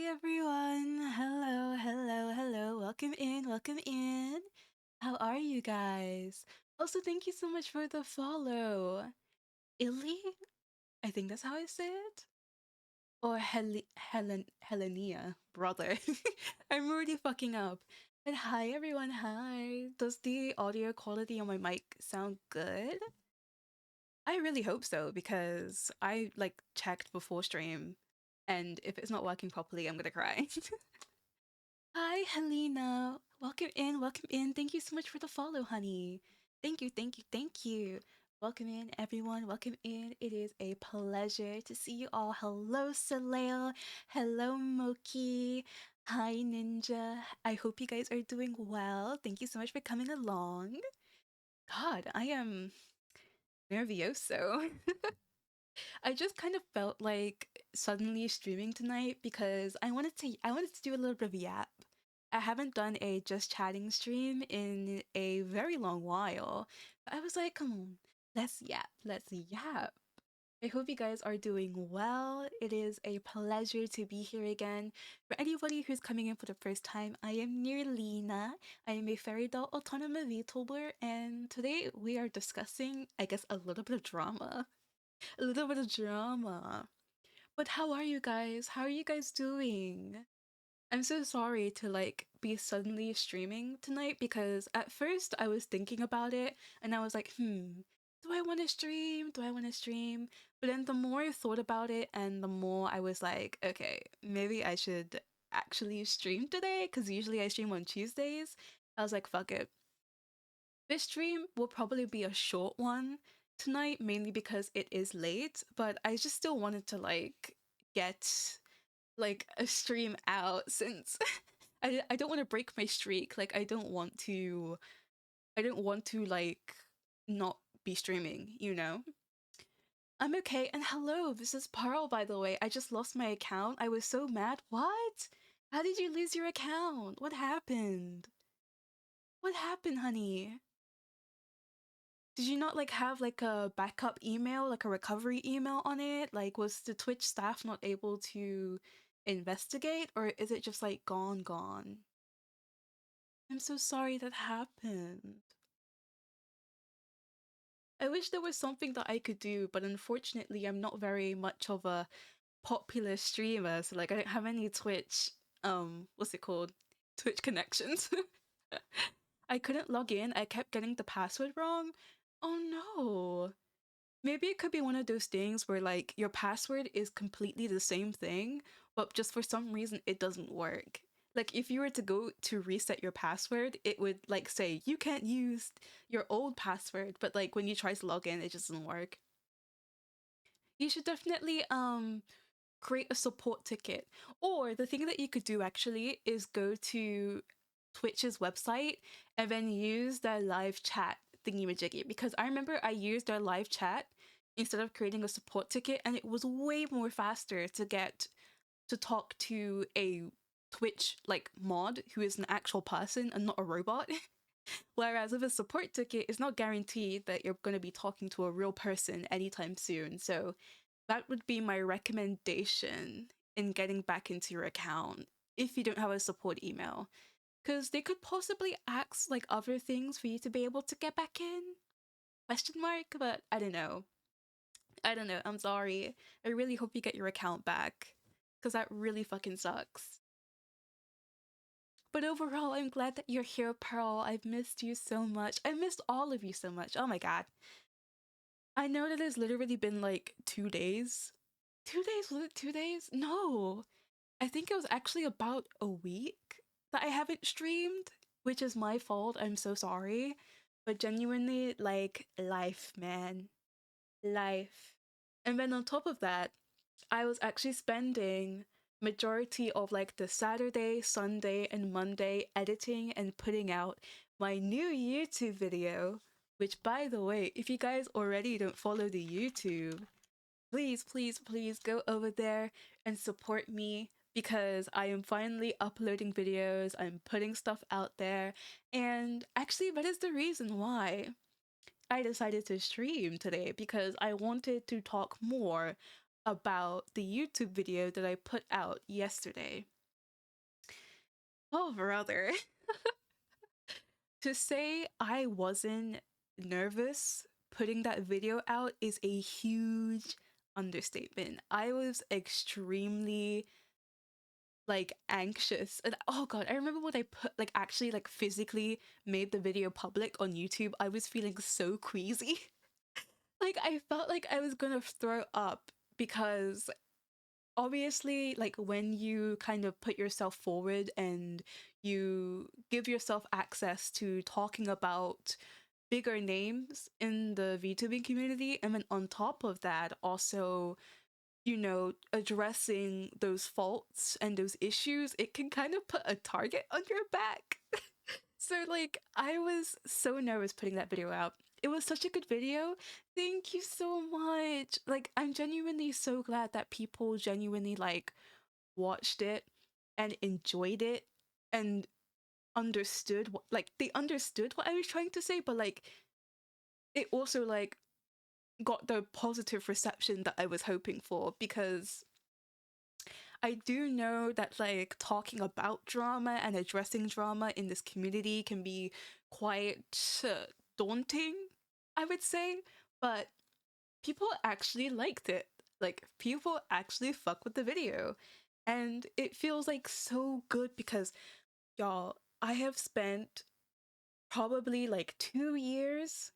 everyone. Hello, hello, hello. Welcome in, welcome in. How are you guys? Also, thank you so much for the follow. Illy? I think that's how I say it. Or Helenia, brother. I'm already fucking up. But hi everyone, hi. Does the audio quality on my mic sound good? I really hope so because I checked before stream and if it's not working properly, I'm gonna cry. Hi, Helena. Welcome in, welcome in. Thank you so much for the follow, honey. Thank you, thank you, thank you. Welcome in, everyone. Welcome in. It is a pleasure to see you all. Hello, Soleil. Hello, Moki. Hi, Ninja. I hope you guys are doing well. Thank you so much for coming along. God, I am nervioso. I just kind of felt like suddenly streaming tonight because I wanted to do a little bit of yap. I haven't done a just chatting stream in a very long while. But I was like, come on, let's yap, let's yap. I hope you guys are doing well. It is a pleasure to be here again. For anybody who's coming in for the first time, I am Nyrlena. I am a fairy doll autonomous VTuber, and today we are discussing, I guess, a little bit of drama. A little bit of drama. But how are you guys? How are you guys doing? I'm so sorry to be suddenly streaming tonight because at first I was thinking about it and I was like, do I want to stream? Do I want to stream? But then the more I thought about it and the more I was like, okay, maybe I should actually stream today because usually I stream on Tuesdays. I was like, fuck it. This stream will probably be a short one tonight, mainly because it is late, but I just still wanted to get a stream out since I don't want to break my streak. I don't want to not be streaming, you know? I'm okay. And hello, this is Pearl, by the way. I just lost my account. I was so mad. What? How did you lose your account? What happened? What happened, honey? Did you not have a backup email, like a recovery email on it? Like was the Twitch staff not able to investigate or is it just gone? I'm so sorry that happened. I wish there was something that I could do, but unfortunately I'm not very much of a popular streamer, so I don't have any Twitch what's it called? Twitch connections. I couldn't log in. I kept getting the password wrong. Oh no. Maybe it could be one of those things where your password is completely the same thing, but just for some reason it doesn't work. Like if you were to go to reset your password, it would say you can't use your old password, but when you try to log in, it just doesn't work. You should definitely create a support ticket. Or the thing that you could do actually is go to Twitch's website and then use their live chat thingy-majiggy, because I remember I used their live chat instead of creating a support ticket and it was way more faster to get to talk to a Twitch mod who is an actual person and not a robot. Whereas with a support ticket, it's not guaranteed that you're going to be talking to a real person anytime soon. So that would be my recommendation in getting back into your account if you don't have a support email. Because they could possibly ask other things for you to be able to get back in? Question mark? But I don't know. I don't know. I'm sorry. I really hope you get your account back. Because that really fucking sucks. But overall, I'm glad that you're here, Pearl. I've missed you so much. I missed all of you so much. Oh my god. I know that it's literally been 2 days. 2 days? Was it 2 days? No. I think it was actually about a week that I haven't streamed, which is my fault. I'm so sorry. But genuinely, life, man. Life. And then on top of that, I was actually spending majority of the Saturday, Sunday, and Monday editing and putting out my new YouTube video, which by the way, if you guys already don't follow the YouTube, please, please, please go over there and support me because I am finally uploading videos, I'm putting stuff out there, and actually that is the reason why I decided to stream today, because I wanted to talk more about the YouTube video that I put out yesterday. Oh, brother. To say I wasn't nervous putting that video out is a huge understatement. I was extremely like anxious. And oh god, I remember when I put like actually like physically made the video public on YouTube, I was feeling so queasy. Like I felt like I was gonna throw up because obviously like when you kind of put yourself forward and you give yourself access to talking about bigger names in the VTubing community, and then on top of that also, you know, addressing those faults and those issues, it can kind of put a target on your back. So like I was so nervous putting that video out. It was such a good video. Thank you so much. Like I'm genuinely so glad that people genuinely like watched it and enjoyed it and understood what, like they understood what I was trying to say, but like it also like got the positive reception that I was hoping for, because I do know that like talking about drama and addressing drama in this community can be quite daunting, I would say, but people actually liked it. Like people actually fuck with the video. And it feels like so good because y'all, I have spent probably like 2 years.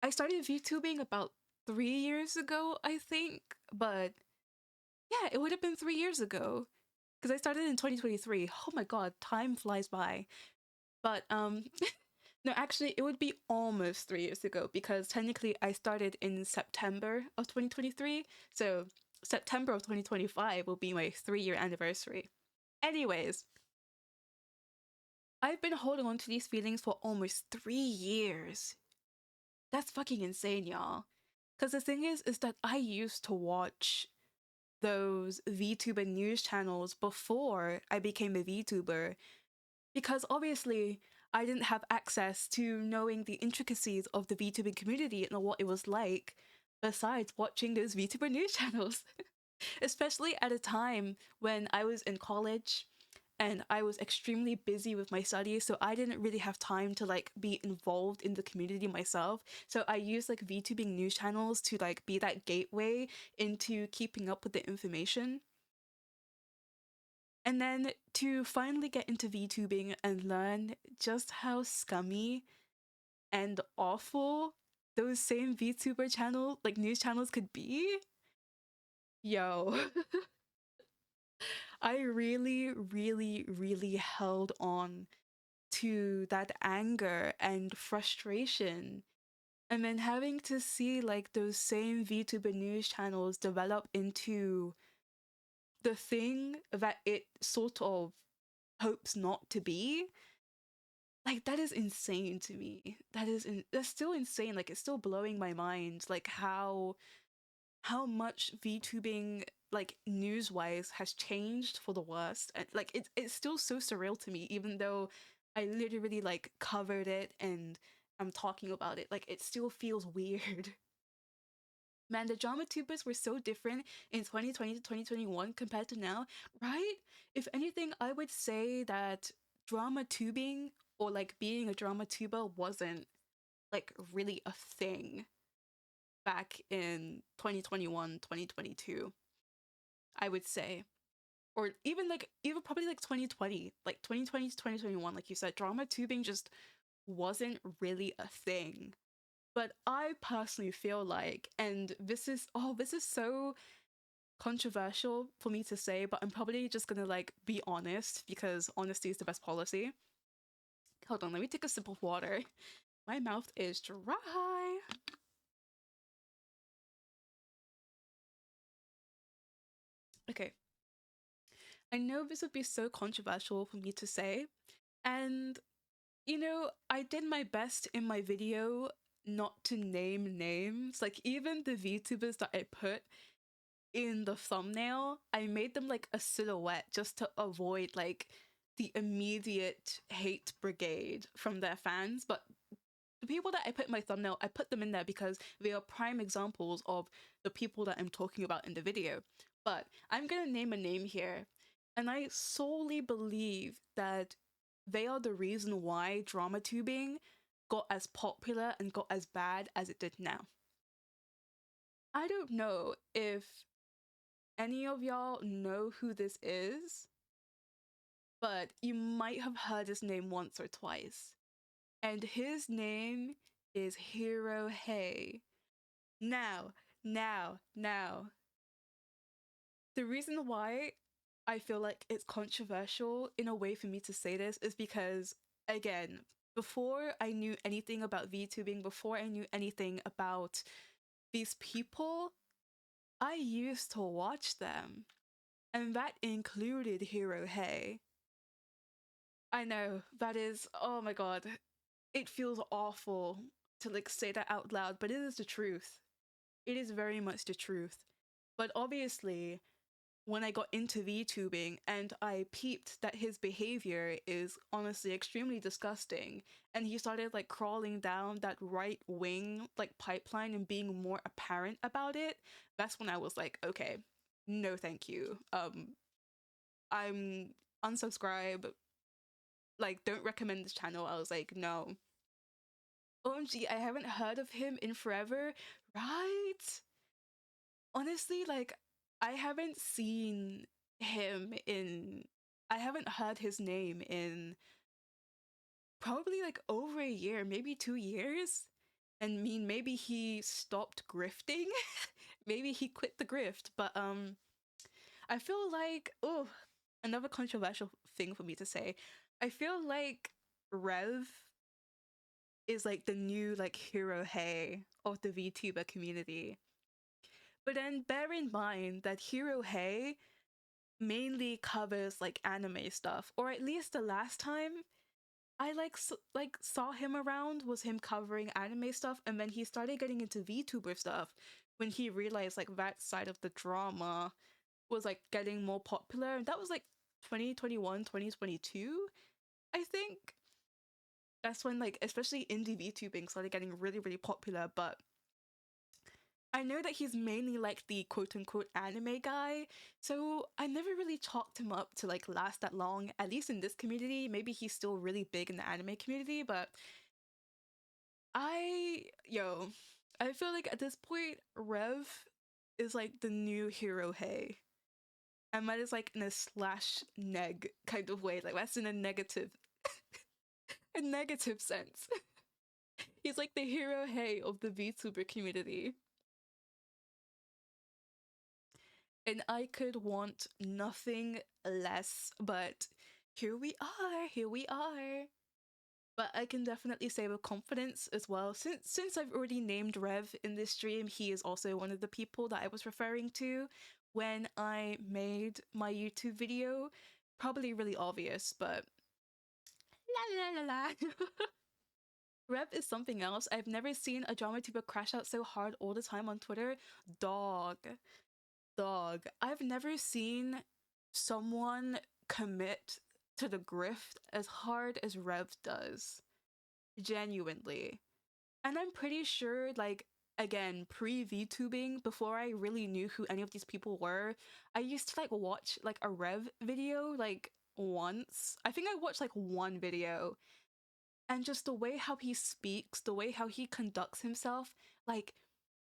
I started VTubing about 3 years ago, I think, but yeah, it would have been 3 years ago because I started in 2023. Oh my god, time flies by. But no, actually, it would be almost 3 years ago because technically I started in September of 2023. So September of 2025 will be my 3 year anniversary. Anyways, I've been holding on to these feelings for almost 3 years. That's fucking insane, y'all. Because the thing is that I used to watch those VTuber news channels before I became a VTuber, because obviously I didn't have access to knowing the intricacies of the VTubing community and what it was like besides watching those VTuber news channels. Especially at a time when I was in college and I was extremely busy with my studies, so I didn't really have time to like be involved in the community myself. So I used like VTubing news channels to like be that gateway into keeping up with the information. And then to finally get into VTubing and learn just how scummy and awful those same VTuber channel like news channels could be. Yo, I really, really, really held on to that anger and frustration. And then having to see like those same VTuber news channels develop into the thing that it sort of hopes not to be, like that is insane to me. That's still insane. Like it's still blowing my mind. Like how much VTubing like news wise has changed for the worst, and like it's still so surreal to me, even though I literally like covered it and I'm talking about it. Like it still feels weird. Man, the Dramavtubers were so different in 2020 to 2021 compared to now, right? If anything, I would say that drama tubing or like being a drama tuber wasn't like really a thing back in 2021, 2022, I would say. Or even like even probably like 2020, like 2020 to 2021, like you said, drama tubing just wasn't really a thing. But I personally feel like, and this is so controversial for me to say, but I'm probably just gonna like be honest because honesty is the best policy. Hold on, let me take a sip of water. My mouth is dry. Okay, I know this would be so controversial for me to say, and you know, I did my best in my video not to name names. Like even the VTubers that I put in the thumbnail, I made them like a silhouette just to avoid like the immediate hate brigade from their fans. But the people that I put in my thumbnail, I put them in there because they are prime examples of the people that I'm talking about in the video. But I'm gonna name a name here, and I solely believe that they are the reason why Dramatubing got as popular and got as bad as it did now. I don't know if any of y'all know who this is, but you might have heard his name once or twice. And his name is Hero Hey. Now, the reason why I feel like it's controversial in a way for me to say this is because, again, before I knew anything about VTubing, before I knew anything about these people, I used to watch them. And that included Hero Hey. I know, that is, oh my god, it feels awful to like say that out loud, but it is the truth. It is very much the truth. But obviously, when I got into VTubing and I peeped that his behavior is honestly extremely disgusting, and he started like crawling down that right wing like pipeline and being more apparent about it, that's when I was like, okay, no thank you. I'm unsubscribe, like don't recommend this channel. I was like, no. OMG, I haven't heard of him in forever, right? Honestly, like, I haven't seen him in. I haven't heard his name in probably like over a year, maybe 2 years. And I mean, maybe he stopped grifting. Maybe he quit the grift. But I feel like, oh, another controversial thing for me to say. I feel like Rev is like the new like Hero Hey of the VTuber community. But then bear in mind that Hero Hey mainly covers like anime stuff, or at least the last time I saw him around was him covering anime stuff, and then he started getting into VTuber stuff when he realized like that side of the drama was like getting more popular, and that was like 2021, 2022, I think. That's when like especially indie VTubing started getting really, really popular, but I know that he's mainly like the quote-unquote anime guy, so I never really chalked him up to like last that long, at least in this community. Maybe he's still really big in the anime community, but I feel like at this point, Rev is like the new Hero Hey. And that is like in a slash neg kind of way, like that's in a negative a negative sense. He's like the Hero Hey of the VTuber community. And I could want nothing less, but here we are, here we are. But I can definitely say with confidence as well, since I've already named Rev in this stream, he is also one of the people that I was referring to when I made my YouTube video. Probably really obvious, but la la la la. Rev is something else. I've never seen a Dramatuber crash out so hard all the time on Twitter. Dog. I've never seen someone commit to the grift as hard as Rev does. Genuinely. And I'm pretty sure, like, again, pre-VTubing, before I really knew who any of these people were, I used to, like, watch, like, a Rev video, like, once. I think I watched, like, one video. And just the way how he speaks, the way how he conducts himself, like,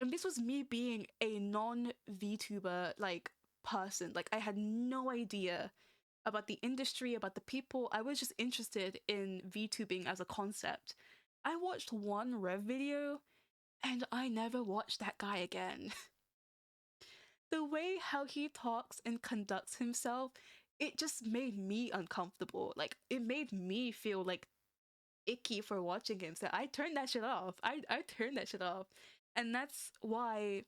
and this was me being a non-VTuber, like, person. Like, I had no idea about the industry, about the people. I was just interested in VTubing as a concept. I watched one Rev video, and I never watched that guy again. The way how he talks and conducts himself, it just made me uncomfortable. Like, it made me feel, like, icky for watching him. So I turned that shit off. I turned that shit off. And that's why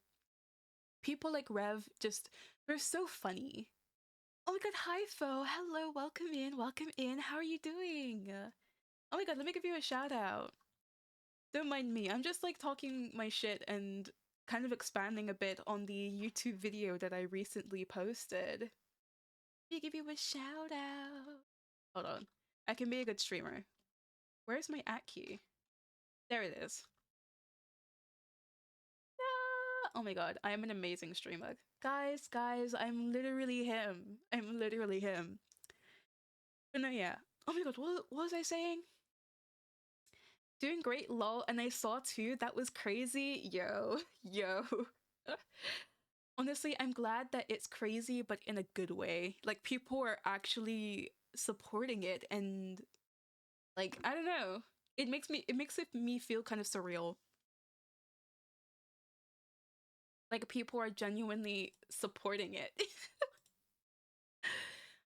people like Rev just, they're so funny. Oh my god, hi Fo. Hello, welcome in, welcome in. How are you doing? Oh my god, let me give you a shout out. Don't mind me. I'm just like talking my shit and kind of expanding a bit on the YouTube video that I recently posted. Let me give you a shout out. Hold on. I can be a good streamer. Where's my @ key? There it is. Ah! Oh my god, I am an amazing streamer. Guys, I'm literally him. I'm literally him. But no, yeah. Oh my god, what was I saying? Doing great, lol. And I saw too, that was crazy. Yo, yo. Honestly, I'm glad that it's crazy, but in a good way. Like, people are actually supporting it, and like, I don't know. It makes me feel kind of surreal. Like, people are genuinely supporting it.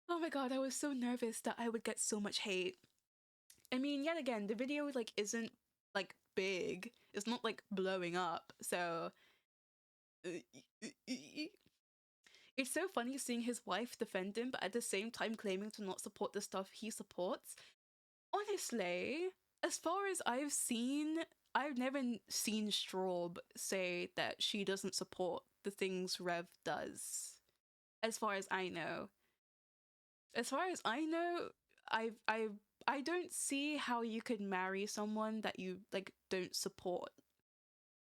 Oh my god, I was so nervous that I would get so much hate. I mean, yet again, the video like isn't like big. It's not like blowing up. So it's so funny seeing his wife defend him, but at the same time claiming to not support the stuff he supports. Honestly, as far as I've never seen Straub say that she doesn't support the things Rev does. As far as I know. As far as I know, I don't see how you could marry someone that you like don't support.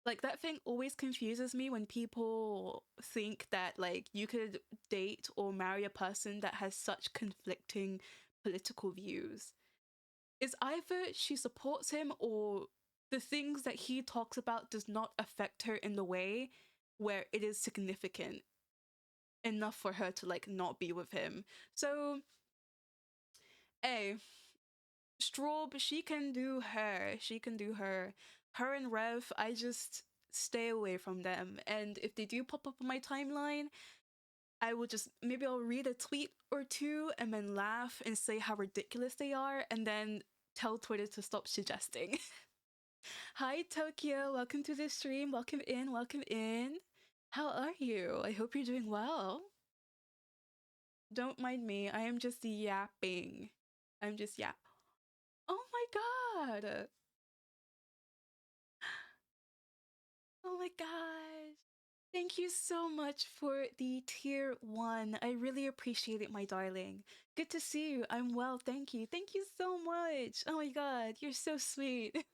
Like, that thing always confuses me when people think that like you could date or marry a person that has such conflicting political views. It's either she supports him or the things that he talks about does not affect her in the way where it is significant enough for her to like not be with him. So, hey, Straub, she can do her. She can do her. Her and Rev, I just stay away from them. And if they do pop up on my timeline, I will just maybe I'll read a tweet or two and then laugh and say how ridiculous they are, and then tell Twitter to stop suggesting. Hi Tokyo, welcome to the stream. Welcome in, welcome in. How are you? I hope you're doing well. Don't mind me, I am just yapping. I'm just yap. Oh my god! Oh my gosh. Thank you so much for the tier 1. I really appreciate it, my darling. Good to see you. I'm well, thank you. Thank you so much. Oh my god, you're so sweet.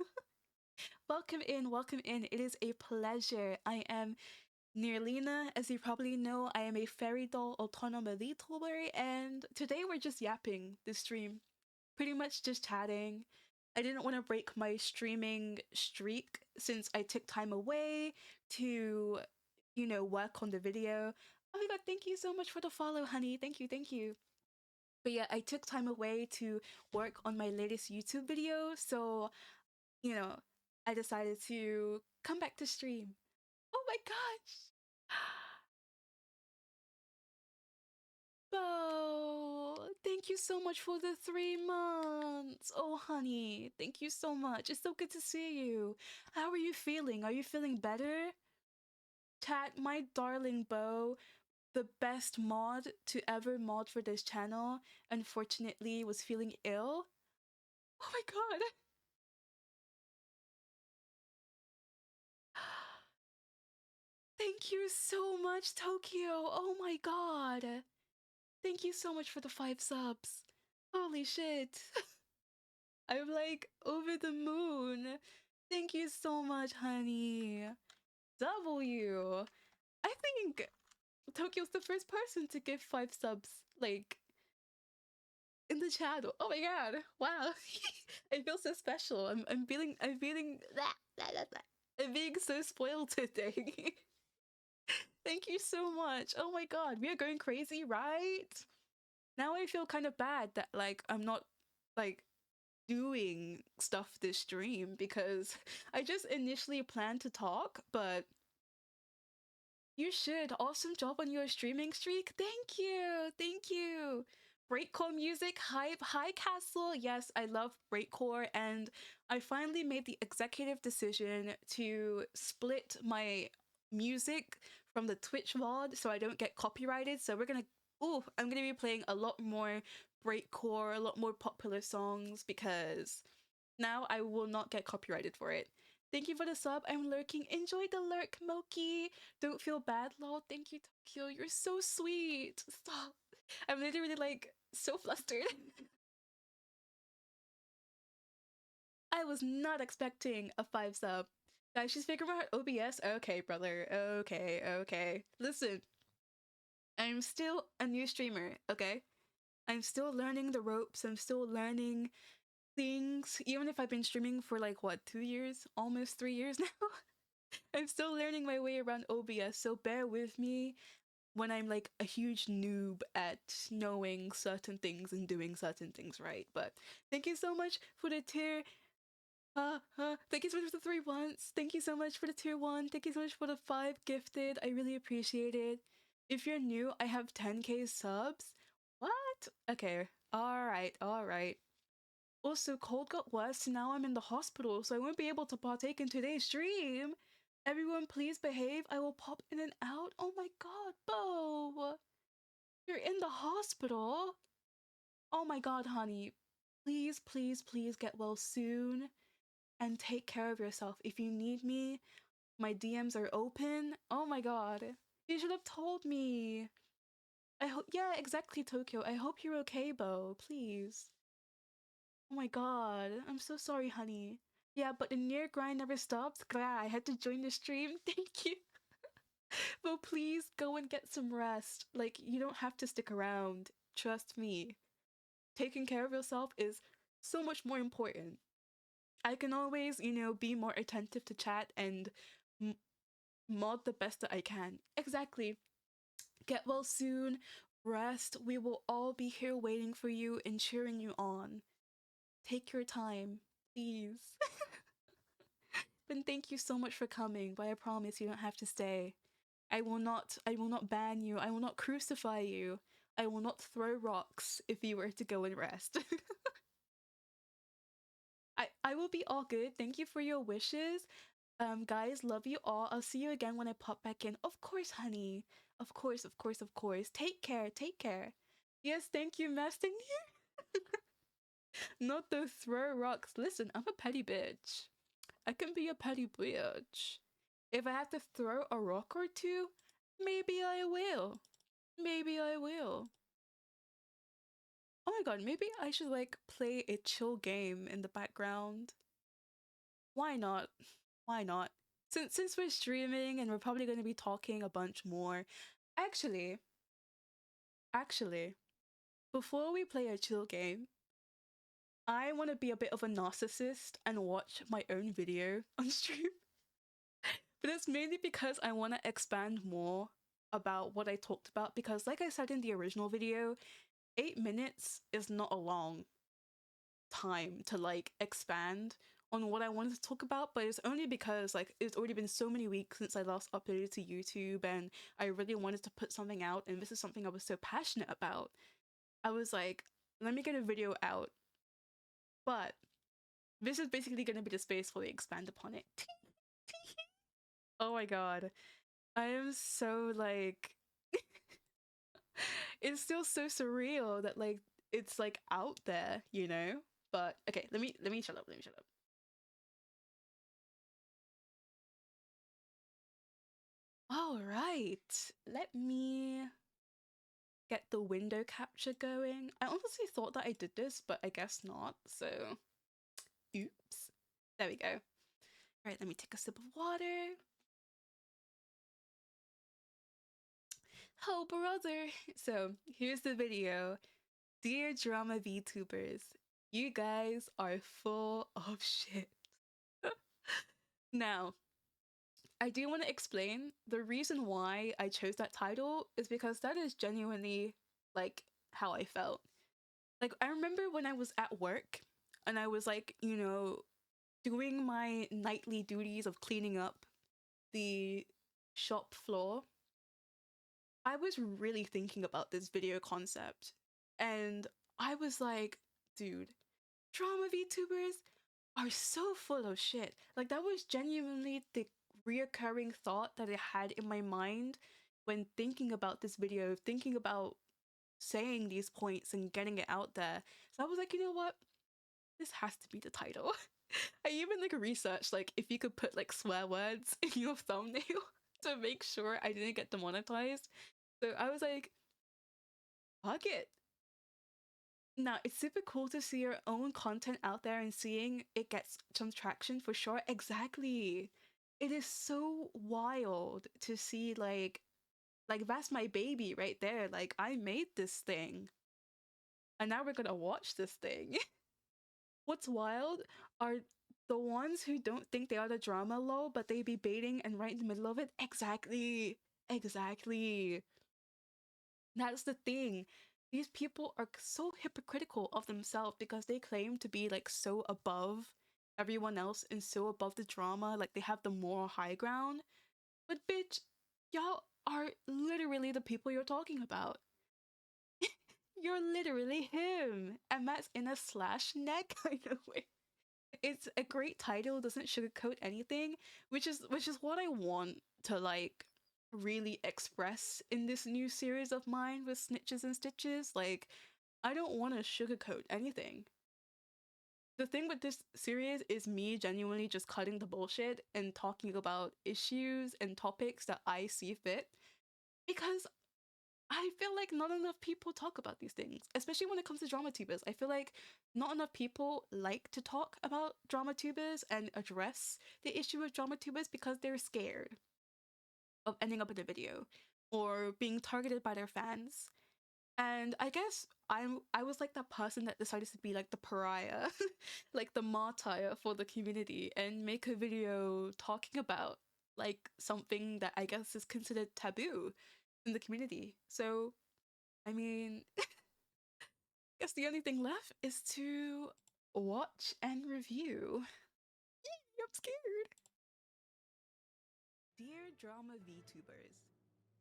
Welcome in, welcome in. It is a pleasure. I am Nyrlena. As you probably know, I am a fairy doll autonomous VTuber, and today we're just yapping this stream. Pretty much just chatting. I didn't want to break my streaming streak since I took time away to, you know, work on the video. Oh my god, thank you so much for the follow, honey. Thank you, thank you. But yeah, I took time away to work on my latest YouTube video, so, you know, I decided to come back to stream. Oh my gosh! Bo, thank you so much for the 3 months. Oh, honey, thank you so much. It's so good to see you. How are you feeling? Are you feeling better? Chat, my darling Bo, the best mod to ever mod for this channel, unfortunately was feeling ill. Oh my god. Thank you so much, Tokyo. Oh my god. Thank you so much for the 5 subs. Holy shit. I'm like over the moon. Thank you so much, honey. W. I think Tokyo's the first person to give 5 subs, like, in the channel. Oh my god. Wow. I feel so special. I'm feeling I'm being so spoiled today. Thank you so much. Oh my god. We are going crazy, right? Now I feel kind of bad that like I'm not like doing stuff this stream because I just initially planned to talk, but you should. Awesome job on your streaming streak. Thank you. Thank you. Breakcore music, hype, High Castle. Yes, I love breakcore, and I finally made the executive decision to split my music from the Twitch VOD so I don't get copyrighted. So I'm gonna be playing a lot more breakcore, a lot more popular songs because now I will not get copyrighted for it. Thank you for the sub. I'm lurking. Enjoy the lurk, Moki. Don't feel bad, lol. Thank you, Tokyo. You're so sweet. Stop. I'm literally like so flustered. I was not expecting a 5 sub. Guys, she's figuring out OBS. Okay, brother. Okay, okay. Listen, I'm still a new streamer, okay? I'm still learning the ropes. I'm still learning things. Even if I've been streaming for like what, 2 years, almost 3 years now. I'm still learning my way around OBS. So bear with me when I'm like a huge noob at knowing certain things and doing certain things right. But thank you so much for the tier. Thank you so much for the 3 months. Thank you so much for the tier 1. Thank you so much for the 5 gifted. I really appreciate it. If you're new, I have 10k subs. What? Okay. Alright, alright. Also, cold got worse, so now I'm in the hospital, so I won't be able to partake in today's stream. Everyone, please behave. I will pop in and out. Oh my god, Bo! You're in the hospital? Oh my god, honey. Please, please, please get well soon and take care of yourself. If you need me, my DMs are open. Oh my god. You should have told me. I hope, yeah, exactly, Tokyo. I hope you're okay, Bo. Please. Oh my god. I'm so sorry, honey. Yeah, but the near grind never stops. Gra, I had to join the stream. Thank you. But please go and get some rest. Like, you don't have to stick around. Trust me. Taking care of yourself is so much more important. I can always, be more attentive to chat and mod the best that I can. Exactly. Get well soon. Rest. We will all be here waiting for you and cheering you on. Take your time, please. And thank you so much for coming, but I promise you don't have to stay. I will not ban you. I will not crucify you. I will not throw rocks if you were to go and rest. I will be all good. Thank you for your wishes. Guys, love you all. I'll see you again when I pop back in. Of course, honey. Of course, of course, of course. Take care, take care. Yes, thank you, Master. Not the throw rocks. Listen, I'm a petty bitch. I can be a petty bitch. If I have to throw a rock or two, maybe I will. Maybe I will. Oh my god, maybe I should like play a chill game in the background. Why not? Why not? Since we're streaming and we're probably going to be talking a bunch more. Actually, actually, before we play a chill game, I want to be a bit of a narcissist and watch my own video on stream. But it's mainly because I want to expand more about what I talked about because like I said in the original video, 8 minutes is not a long time to like expand on what I wanted to talk about, but it's only because like it's already been so many weeks since I last uploaded to YouTube and I really wanted to put something out and this is something I was so passionate about. I was like, let me get a video out. But this is basically going to be the space where we expand upon it. Oh my god. I am so like it's still so surreal that like it's like out there, you know? But okay, let me shut up, let me shut up. All right, let me get the window capture going. I honestly thought that I did this, but I guess not. So, oops. There we go. All right, let me take a sip of water. Oh, brother. So, here's the video. Dear Dramavtubers, you guys are full of shit. Now, I do want to explain the reason why I chose that title is because that is genuinely like how I felt. Like, I remember when I was at work and I was like, doing my nightly duties of cleaning up the shop floor. I was really thinking about this video concept and I was like, dude, Dramavtubers are so full of shit. Like, that was genuinely the reoccurring thought that I had in my mind when thinking about this video, thinking about saying these points and getting it out there. So I was like, you know what? This has to be the title. I even like researched like if you could put like swear words in your thumbnail to make sure I didn't get demonetized. So I was like, fuck it. Now, it's super cool to see your own content out there and seeing it gets some traction for sure. Exactly. It is so wild to see like that's my baby right there. Like I made this thing. And now we're gonna watch this thing. What's wild are the ones who don't think they are the drama lol, but they be baiting and right in the middle of it. Exactly. Exactly. That's the thing. These people are so hypocritical of themselves because they claim to be like so above everyone else and so above the drama, like they have the moral high ground. But bitch, y'all are literally the people you're talking about. You're literally him. And that's in a slash neck kind of way. It's a great title, doesn't sugarcoat anything, which is what I want to like really express in this new series of mine with Snitches and Stitches. Like, I don't want to sugarcoat anything. The thing with this series is me genuinely just cutting the bullshit and talking about issues and topics that I see fit, because I feel like not enough people talk about these things, especially when it comes to Dramavtubers. I feel like not enough people like to talk about Dramavtubers and address the issue of Dramavtubers because they're scared of ending up in a video or being targeted by their fans. And I guess I was like that person that decided to be like the pariah, like the martyr for the community, and make a video talking about like something that I guess is considered taboo in the community. So I mean, I guess the only thing left is to watch and review. I'm scared. Dear Drama VTubers,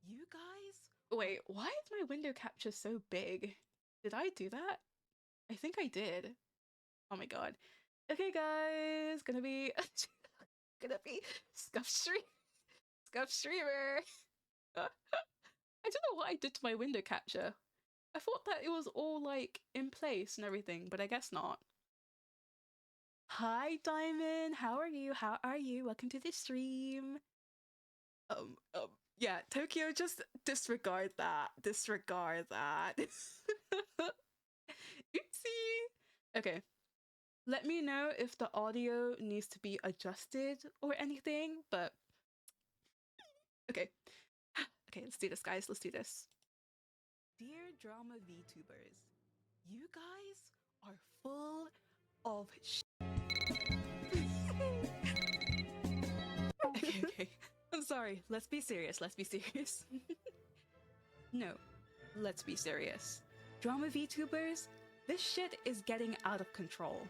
you guys. Wait, why is my window capture so big? Did I do that? I think I did. Oh my god. Okay, guys, gonna be gonna be scuff stream, scuff streamer. I don't know what I did to my window capture. I thought that it was all like in place and everything, but I guess not. Hi, Diamond. How are you? How are you? Welcome to the stream. Yeah, Tokyo, just disregard that. Disregard that. Oopsie. Okay. Let me know if the audio needs to be adjusted or anything, but okay. Okay, let's do this, guys. Let's do this. Dear Drama VTubers, you guys are full of okay. I'm sorry. Let's be serious. Let's be serious. No, let's be serious. Drama VTubers, this shit is getting out of control.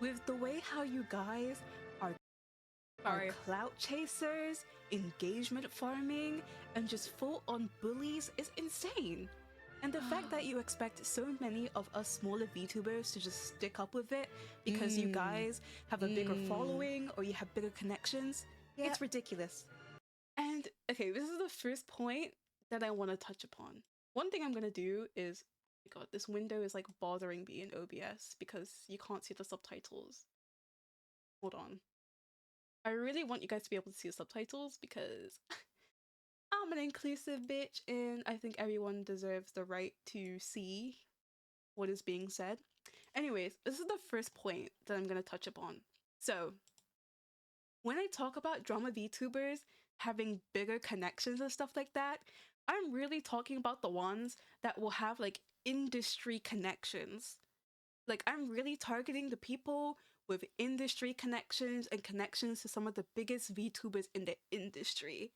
With the way how you guys are clout chasers, engagement farming, and just full-on bullies is insane. And the fact that you expect so many of us smaller VTubers to just stick up with it because you guys have a bigger following or you have bigger connections, it's ridiculous. And okay, this is the first point that I want to touch upon. One thing I'm going to do is, oh my god, this window is like bothering me in OBS because you can't see the subtitles. Hold on. I really want you guys to be able to see the subtitles because I'm an inclusive bitch and I think everyone deserves the right to see what is being said. Anyways, this is the first point that I'm going to touch upon. So, when I talk about drama VTubers having bigger connections and stuff like that, I'm really talking about the ones that will have like industry connections. Like, I'm really targeting the people with industry connections and connections to some of the biggest VTubers in the industry.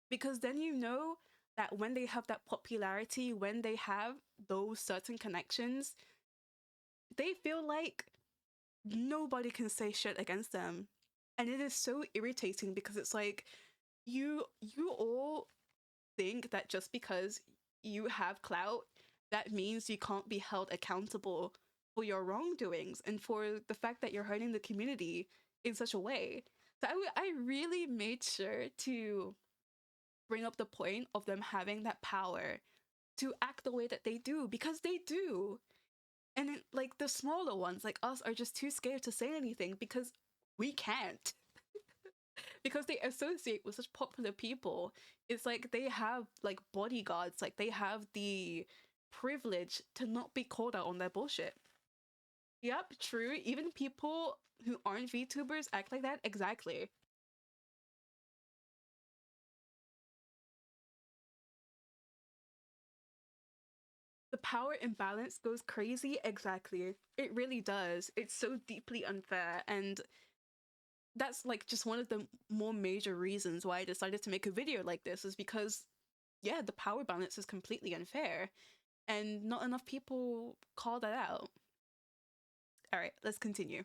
Because then you know that when they have that popularity, when they have those certain connections, they feel like nobody can say shit against them. And it is so irritating because it's like, you all think that just because you have clout, that means you can't be held accountable for your wrongdoings and for the fact that you're hurting the community in such a way. So I really made sure to bring up the point of them having that power to act the way that they do, because they do. And it, like the smaller ones like us are just too scared to say anything because we can't. Because they associate with such popular people. It's like they have like bodyguards, like they have the privilege to not be called out on their bullshit. Yep, true. Even people who aren't VTubers act like that. Exactly. The power imbalance goes crazy. Exactly. It really does. It's so deeply unfair, and that's like just one of the more major reasons why I decided to make a video like this, is because yeah, the power balance is completely unfair and not enough people call that out. All right, let's continue.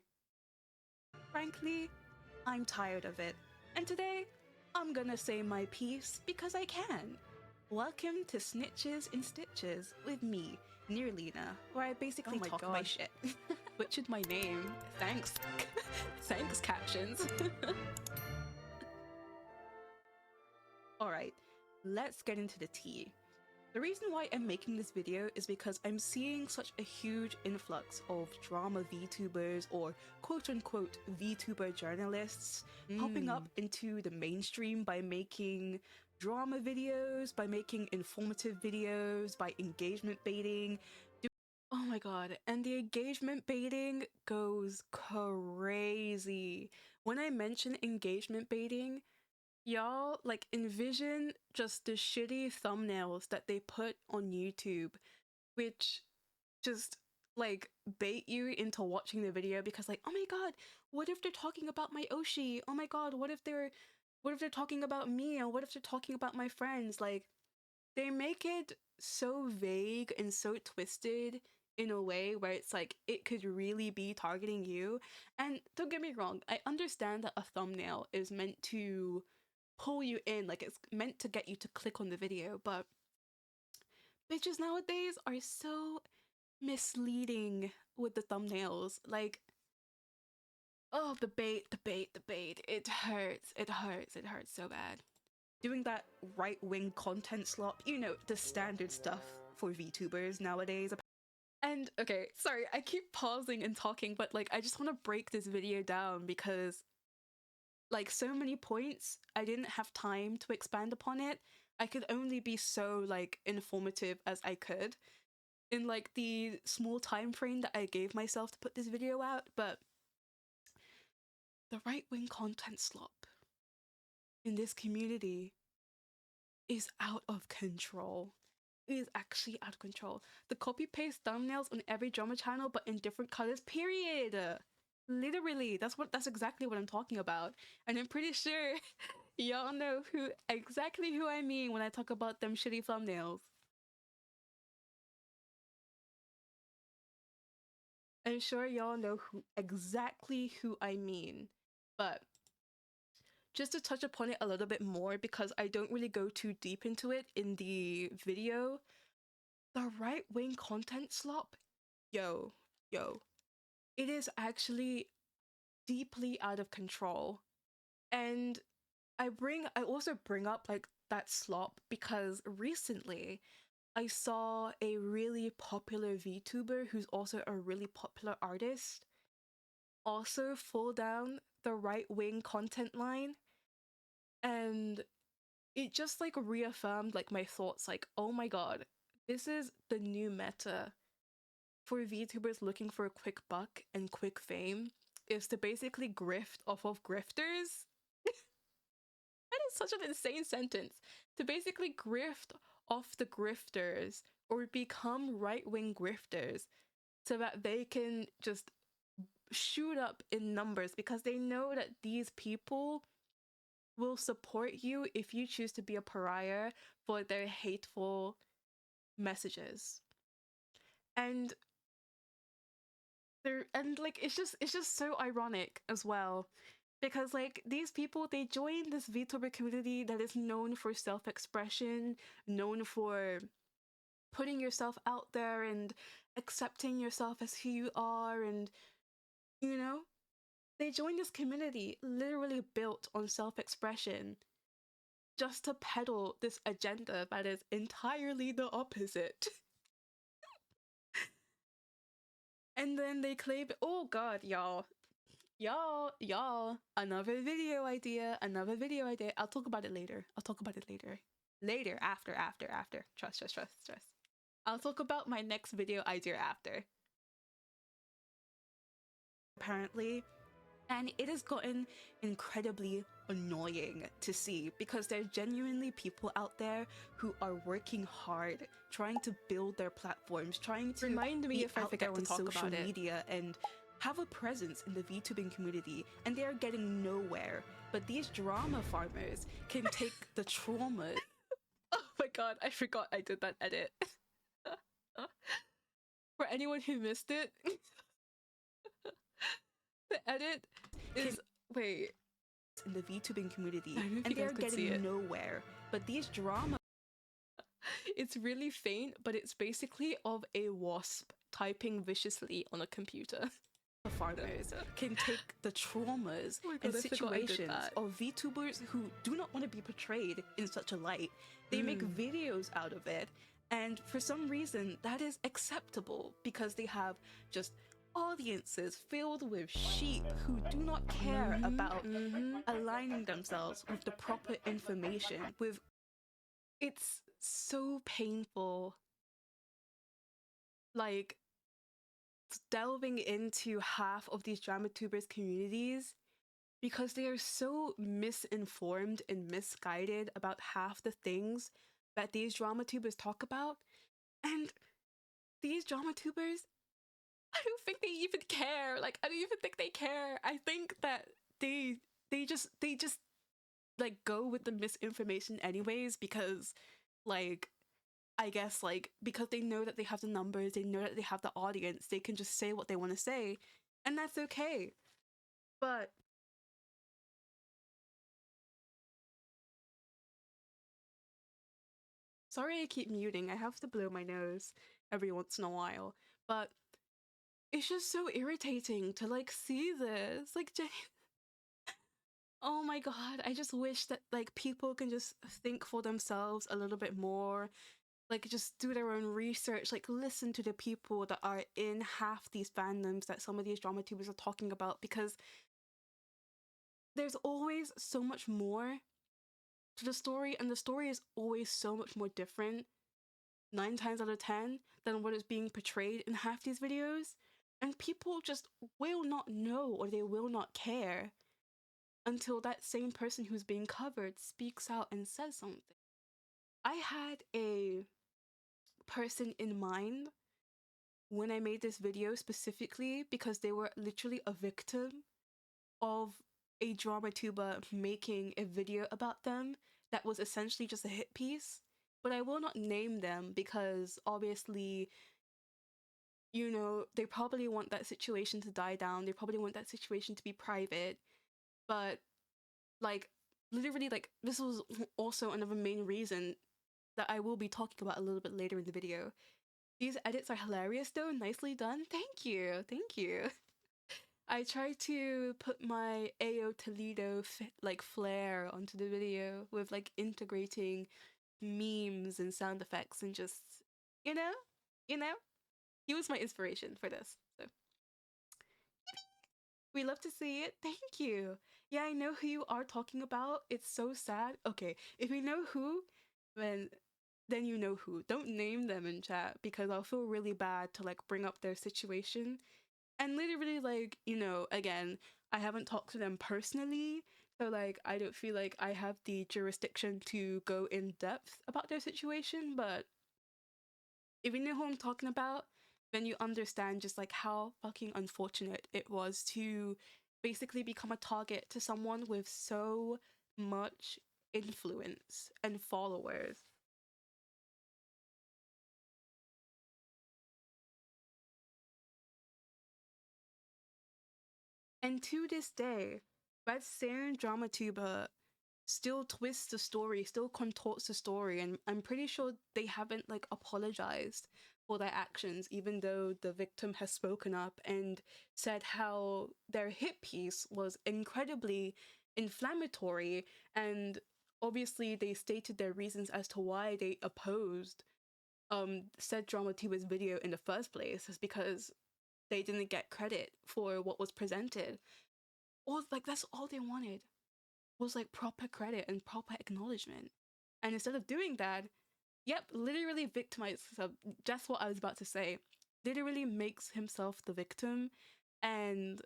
Frankly, I'm tired of it, and today I'm gonna say my piece because I can. Welcome to Snitches and Stitches with me, Nyrlena, where I basically talk my shit. Butchered my name. Thanks. Thanks, captions. Alright, let's get into the tea. The reason why I'm making this video is because I'm seeing such a huge influx of drama VTubers, or quote-unquote VTuber journalists, popping up into the mainstream by making drama videos, by making informative videos, by engagement baiting. Oh my god, and the engagement baiting goes crazy. When I mention engagement baiting, y'all, like, envision just the shitty thumbnails that they put on YouTube, which just, like, bait you into watching the video because, like, oh my god, what if they're talking about my Oshi? Oh my god, what if they're talking about me? Or what if they're talking about my friends? Like, they make it so vague and so twisted in a way where it's like it could really be targeting you. And don't get me wrong, I understand that a thumbnail is meant to pull you in, like it's meant to get you to click on the video, but bitches nowadays are so misleading with the thumbnails. Like, oh, the bait. It hurts. It hurts so bad. Doing that right-wing content slop, you know, the standard stuff for VTubers nowadays. And okay, sorry, I keep pausing and talking, but like I just want to break this video down because like so many points, I didn't have time to expand upon it. I could only be so like informative as I could in like the small time frame that I gave myself to put this video out. But the right-wing content slop in this community is out of control. It is actually out of control. The copy-paste thumbnails on every drama channel but in different colors, period. Literally, that's exactly what I'm talking about. And I'm pretty sure y'all know exactly who I mean when I talk about them shitty thumbnails. I'm sure y'all know exactly who I mean. But just to touch upon it a little bit more, because I don't really go too deep into it in the video, the right-wing content slop, yo, it is actually deeply out of control. And I also bring up like that slop because recently I saw a really popular VTuber who's also a really popular artist also fall down the right-wing content line, and it just like reaffirmed like my thoughts, like, oh my god, this is the new meta for VTubers looking for a quick buck and quick fame, is to basically grift off of grifters. That is such an insane sentence. To basically grift off the grifters or become right-wing grifters so that they can just shoot up in numbers because they know that these people will support you if you choose to be a pariah for their hateful messages. And like it's just so ironic as well, because like these people, they join this VTuber community that is known for self-expression, known for putting yourself out there and accepting yourself as who you are, and you know, they join this community literally built on self-expression just to peddle this agenda that is entirely the opposite. And then they claim, oh god, y'all, another video idea. I'll talk about it later. Later, after. Trust. I'll talk about my next video idea after. Apparently, and it has gotten incredibly annoying to see, because there are genuinely people out there who are working hard, trying to build their platforms, trying to Remind me be if I out forget there to on talk social about it. media and have a presence in the VTubing community, and they are getting nowhere. But these drama farmers can take the trauma. Oh my god, I forgot I did that edit. For anyone who missed it, the edit is wait. In the VTubing community, I don't know if and you they guys are could see getting it. nowhere. But these drama It's really faint, but it's basically of a wasp typing viciously on a computer. farmers can take the traumas Oh my and God, I forgot I did situations that. of VTubers who do not want to be portrayed in such a light. They make videos out of it, and for some reason that is acceptable because they have just audiences filled with sheep who do not care about aligning themselves with the proper information. With It's so painful. Like, delving into half of these Dramavtubers communities because they are so misinformed and misguided about half the things that these Dramatubers talk about. And these Dramatubers, I don't think they even care. Like, I don't even think they care. I think that they just like go with the misinformation anyways because, like, I guess, like, because they know that they have the numbers, they know that they have the audience, they can just say what they want to say, and that's okay. But sorry I keep muting. I have to blow my nose every once in a while. But it's just so irritating to like see this. Like, oh my god, I just wish that like people can just think for themselves a little bit more. Like, just do their own research, like listen to the people that are in half these fandoms that some of these drama tubers are talking about, because there's always so much more to the story, and the story is always so much more different 9 times out of 10 than what is being portrayed in half these videos. And people just will not know, or they will not care until that same person who's being covered speaks out and says something. I had a person in mind when I made this video specifically because they were literally a victim of a drama tuber making a video about them that was essentially just a hit piece. But I will not name them because obviously, you know, they probably want that situation to die down. They probably want that situation to be private. But like, literally, like, this was also another main reason that I will be talking about a little bit later in the video. These edits are hilarious though, nicely done. Thank you, thank you. I tried to put my Ayo Toledo like flair onto the video with like integrating memes and sound effects and just, you know, you know, he was my inspiration for this. So we love to see it. Thank you. Yeah, I know who you are talking about. It's so sad. Okay, if you know who, then you know who. Don't name them in chat because I'll feel really bad to like bring up their situation. And literally, like, you know, again, I haven't talked to them personally, so like I don't feel like I have the jurisdiction to go in depth about their situation. But if you know who I'm talking about, then you understand just like how fucking unfortunate it was to basically become a target to someone with so much influence and followers. And to this day, that same drama tuber still twists the story, still contorts the story, and I'm pretty sure they haven't like apologized for their actions, even though the victim has spoken up and said how their hit piece was incredibly inflammatory, and obviously they stated their reasons as to why they opposed said drama tuber's video in the first place is because they didn't get credit for what was presented. Or like that's all they wanted was like proper credit and proper acknowledgement. And instead of doing that, yep, literally victimizes himself. Just what I was about to say. Literally makes himself the victim and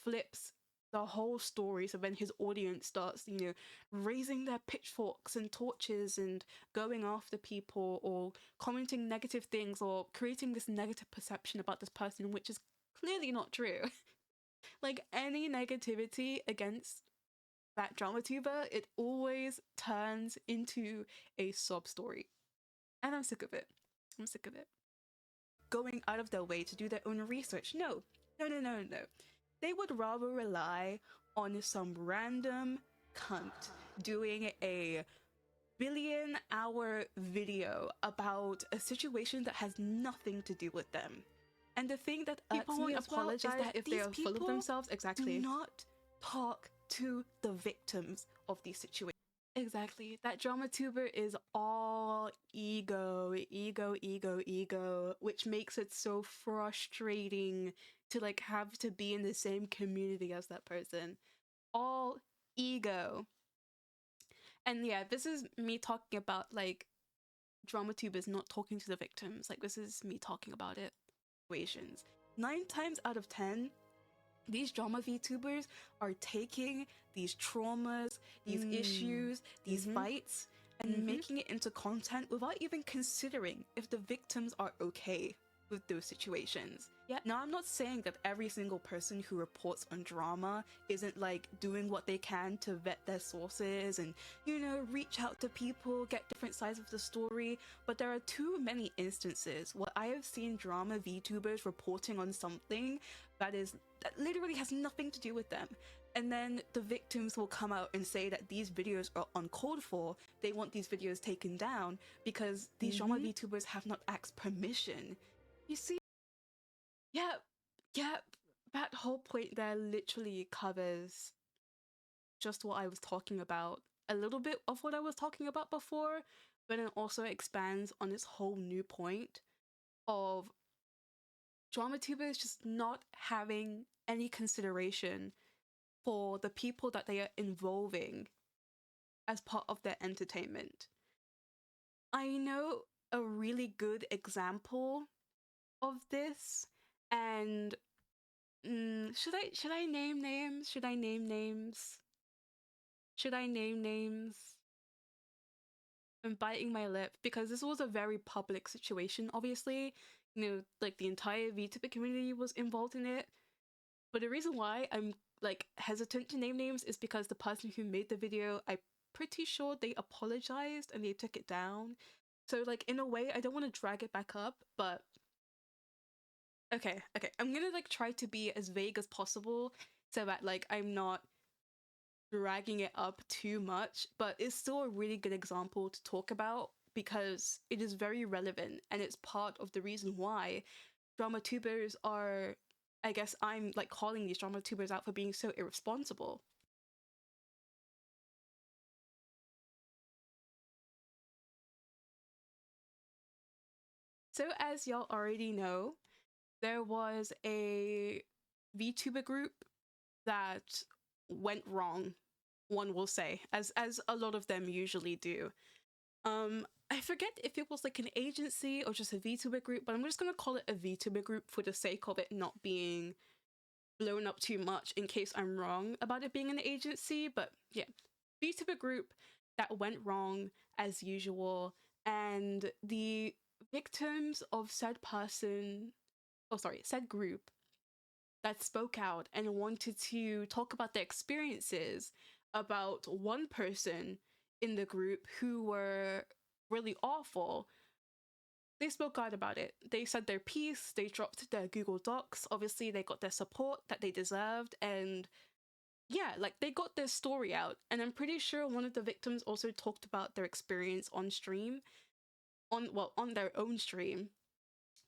flips the whole story. So then his audience starts, you know, raising their pitchforks and torches and going after people or commenting negative things or creating this negative perception about this person, which is clearly not true. Like any negativity against that Dramatuber, it always turns into a sob story. And I'm sick of it. I'm sick of it. Going out of their way to do their own research. No. They would rather rely on some random cunt doing a billion-hour video about a situation that has nothing to do with them. And the thing that people won't apologize is that if they are full of themselves, exactly, do not talk to the victims of these situations. Exactly. That Dramatuber is all ego, which makes it so frustrating to like have to be in the same community as that person. All ego. And yeah, this is me talking about like Dramatubers not talking to the victims. Like this is me talking about it. Situations. 9 times out of 10, these drama VTubers are taking these traumas, these issues, these fights, and making it into content without even considering if the victims are okay with those situations. Yeah. Now, I'm not saying that every single person who reports on drama isn't like doing what they can to vet their sources and, you know, reach out to people, get different sides of the story, but there are too many instances where I have seen drama VTubers reporting on something that literally has nothing to do with them. And then the victims will come out and say that these videos are uncalled for. They want these videos taken down because these drama VTubers have not asked permission. You see? Yep. That whole point there literally covers just what I was talking about. A little bit of what I was talking about before, but it also expands on this whole new point of Dramatubers just not having any consideration for the people that they are involving as part of their entertainment. I know a really good example of this, and should I name names? Should I name names? I'm biting my lip because this was a very public situation, obviously. You know, like the entire VTuber community was involved in it. But the reason why I'm like hesitant to name names is because the person who made the video, I'm pretty sure they apologized and they took it down. So like in a way, I don't want to drag it back up, but okay. I'm gonna like try to be as vague as possible so that like I'm not dragging it up too much, but it's still a really good example to talk about because it is very relevant and it's part of the reason why Dramatubers are, I guess I'm like calling these Dramatubers out for being so irresponsible. So as y'all already know, there was a VTuber group that went wrong, one will say, as a lot of them usually do. I forget if it was like an agency or just a VTuber group, but I'm just gonna call it a VTuber group for the sake of it not being blown up too much in case I'm wrong about it being an agency. But yeah, VTuber group that went wrong as usual, and the victims of said group that spoke out and wanted to talk about their experiences about one person in the group who were really awful. They spoke out about it. They said their piece, they dropped their Google Docs. Obviously, they got their support that they deserved, and yeah, like they got their story out. And I'm pretty sure one of the victims also talked about their experience on stream, on their own stream,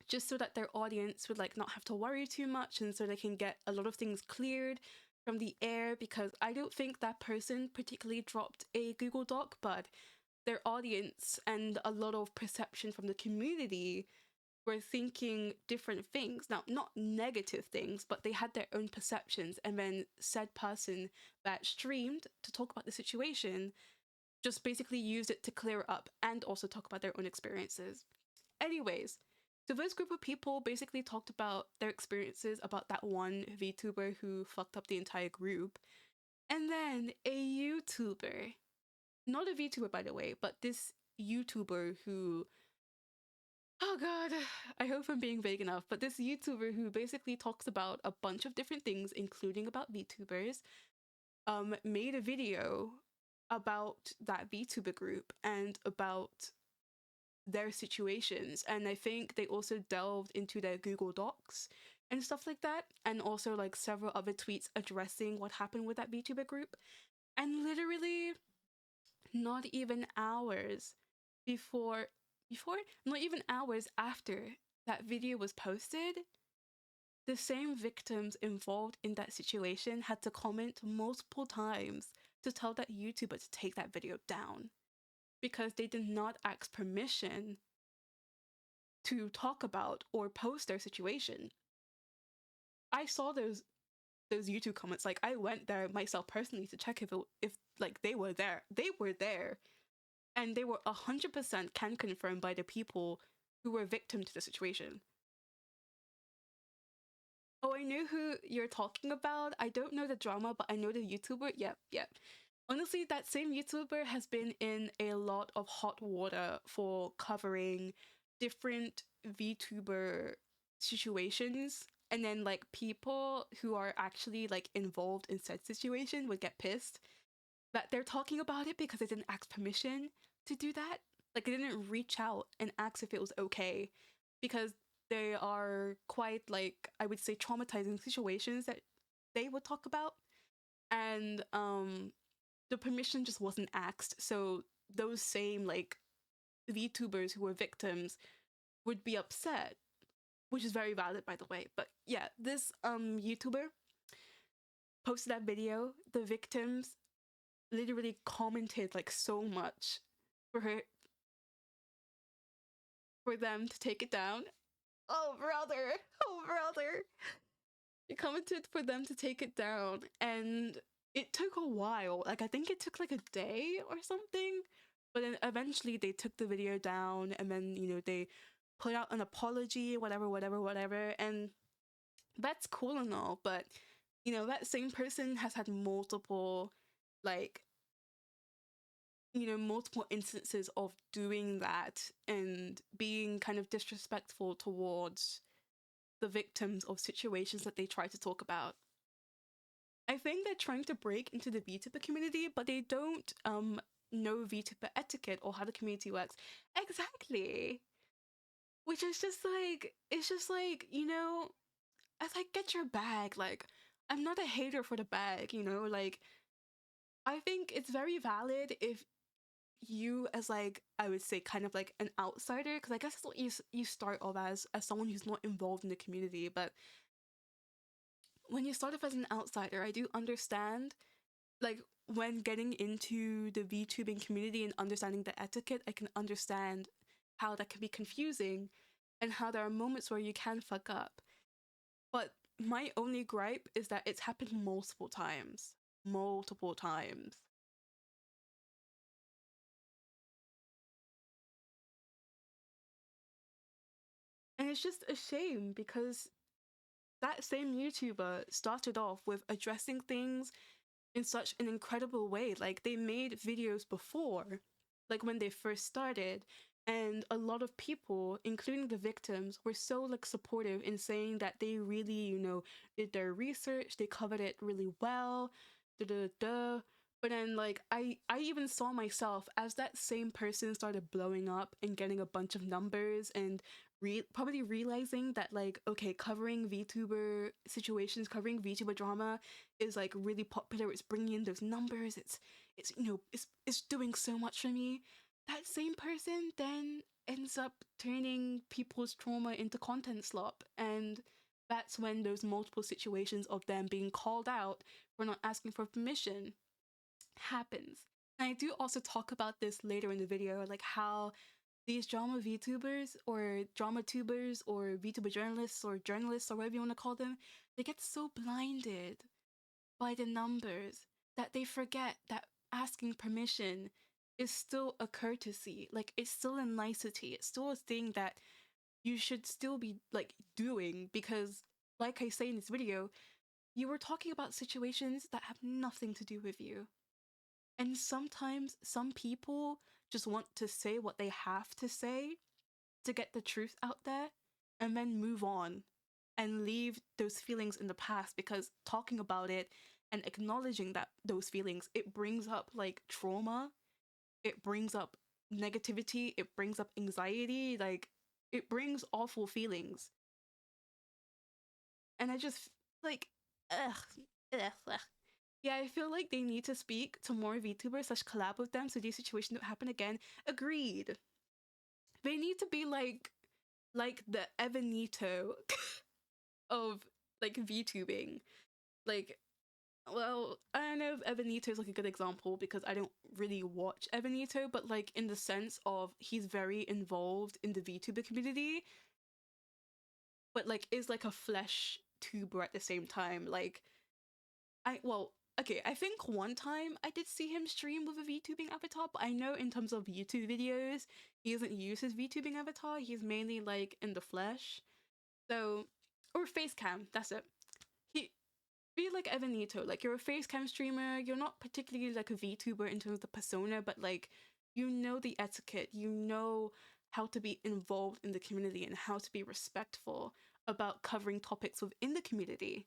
just so that their audience would like not have to worry too much and so they can get a lot of things cleared from the air, because I don't think that person particularly dropped a Google Doc, but their audience and a lot of perception from the community were thinking different things. Now, not negative things, but they had their own perceptions, and then said person that streamed to talk about the situation just basically used it to clear it up and also talk about their own experiences. Anyways, So this group of people basically talked about their experiences about that one VTuber who fucked up the entire group. And then a YouTuber, not a VTuber by the way, but this YouTuber who, oh god, I hope I'm being vague enough, but this YouTuber who basically talks about a bunch of different things, including about VTubers, made a video about that VTuber group and about their situations. And I think they also delved into their Google Docs and stuff like that, and also like several other tweets addressing what happened with that VTuber group. And literally not even hours before not even hours after that video was posted, the same victims involved in that situation had to comment multiple times to tell that YouTuber to take that video down because they did not ask permission to talk about or post their situation. I saw those YouTube comments. Like, I went there myself personally to check if like they were there. They were there, and they were 100% can confirm by the people who were victim to the situation. Oh, I know who you're talking about. I don't know the drama, but I know the YouTuber. Yep, yep. Honestly, that same YouTuber has been in a lot of hot water for covering different VTuber situations. And then, like, people who are actually, like, involved in said situation would get pissed that they're talking about it because they didn't ask permission to do that. Like, they didn't reach out and ask if it was okay because they are quite, like, I would say, traumatizing situations that they would talk about. And, the permission just wasn't asked. So those same like VTubers who were victims would be upset, which is very valid by the way. But yeah, this YouTuber posted that video. The victims literally commented like so much for them to take it down. Oh brother, oh brother. They commented for them to take it down, and it took a while. Like, I think it took like a day or something, but then eventually they took the video down, and then, you know, they put out an apology, whatever, and that's cool and all, but, you know, that same person has had multiple, like, you know, multiple instances of doing that and being kind of disrespectful towards the victims of situations that they try to talk about. I think they're trying to break into the VTuber community, but they don't know VTuber etiquette or how the community works. Exactly. Which is just like, it's just like, you know, it's like, get your bag. Like, I'm not a hater for the bag, you know, like, I think it's very valid if you, as like, I would say kind of like an outsider, because I guess that's what you start off as someone who's not involved in the community. But when you start off as an outsider, I do understand, like, when getting into the VTubing community and understanding the etiquette, I can understand how that can be confusing and how there are moments where you can fuck up. But my only gripe is that it's happened multiple times. Multiple times. And it's just a shame because that same YouTuber started off with addressing things in such an incredible way. Like, they made videos before, like when they first started, and a lot of people, including the victims, were so like supportive in saying that they really, you know, did their research, they covered it really well, da da da. But then, like, I even saw myself as that same person started blowing up and getting a bunch of numbers and probably realizing that, like, okay, covering VTuber situations, covering VTuber drama is like really popular. It's bringing in those numbers. It's you know, it's doing so much for me. That same person then ends up turning people's trauma into content slop, and that's when those multiple situations of them being called out for not asking for permission happens. And I do also talk about this later in the video, like how these drama VTubers or Dramatubers or VTuber journalists or whatever you want to call them, they get so blinded by the numbers that they forget that asking permission is still a courtesy. Like, it's still a nicety. It's still a thing that you should still be like doing, because like I say in this video, you were talking about situations that have nothing to do with you. And sometimes some people just want to say what they have to say to get the truth out there and then move on and leave those feelings in the past, because talking about it and acknowledging that those feelings, it brings up like trauma, it brings up negativity, it brings up anxiety, like it brings awful feelings. And I just like, ugh, ugh. Yeah, I feel like they need to speak to more VTubers / collab with them so these situations don't happen again. Agreed. They need to be like the Evanito of like VTubing. Like, well, I don't know if Evanito is like a good example because I don't really watch Evanito, but like in the sense of he's very involved in the VTuber community, but like is like a flesh tuber at the same time. Like, okay, I think one time I did see him stream with a VTubing avatar, but I know in terms of YouTube videos, he doesn't use his VTubing avatar. He's mainly like in the flesh. So, or face cam, that's it. He be like Evanito, like you're a face cam streamer, you're not particularly like a VTuber in terms of the persona, but like you know the etiquette, you know how to be involved in the community and how to be respectful about covering topics within the community.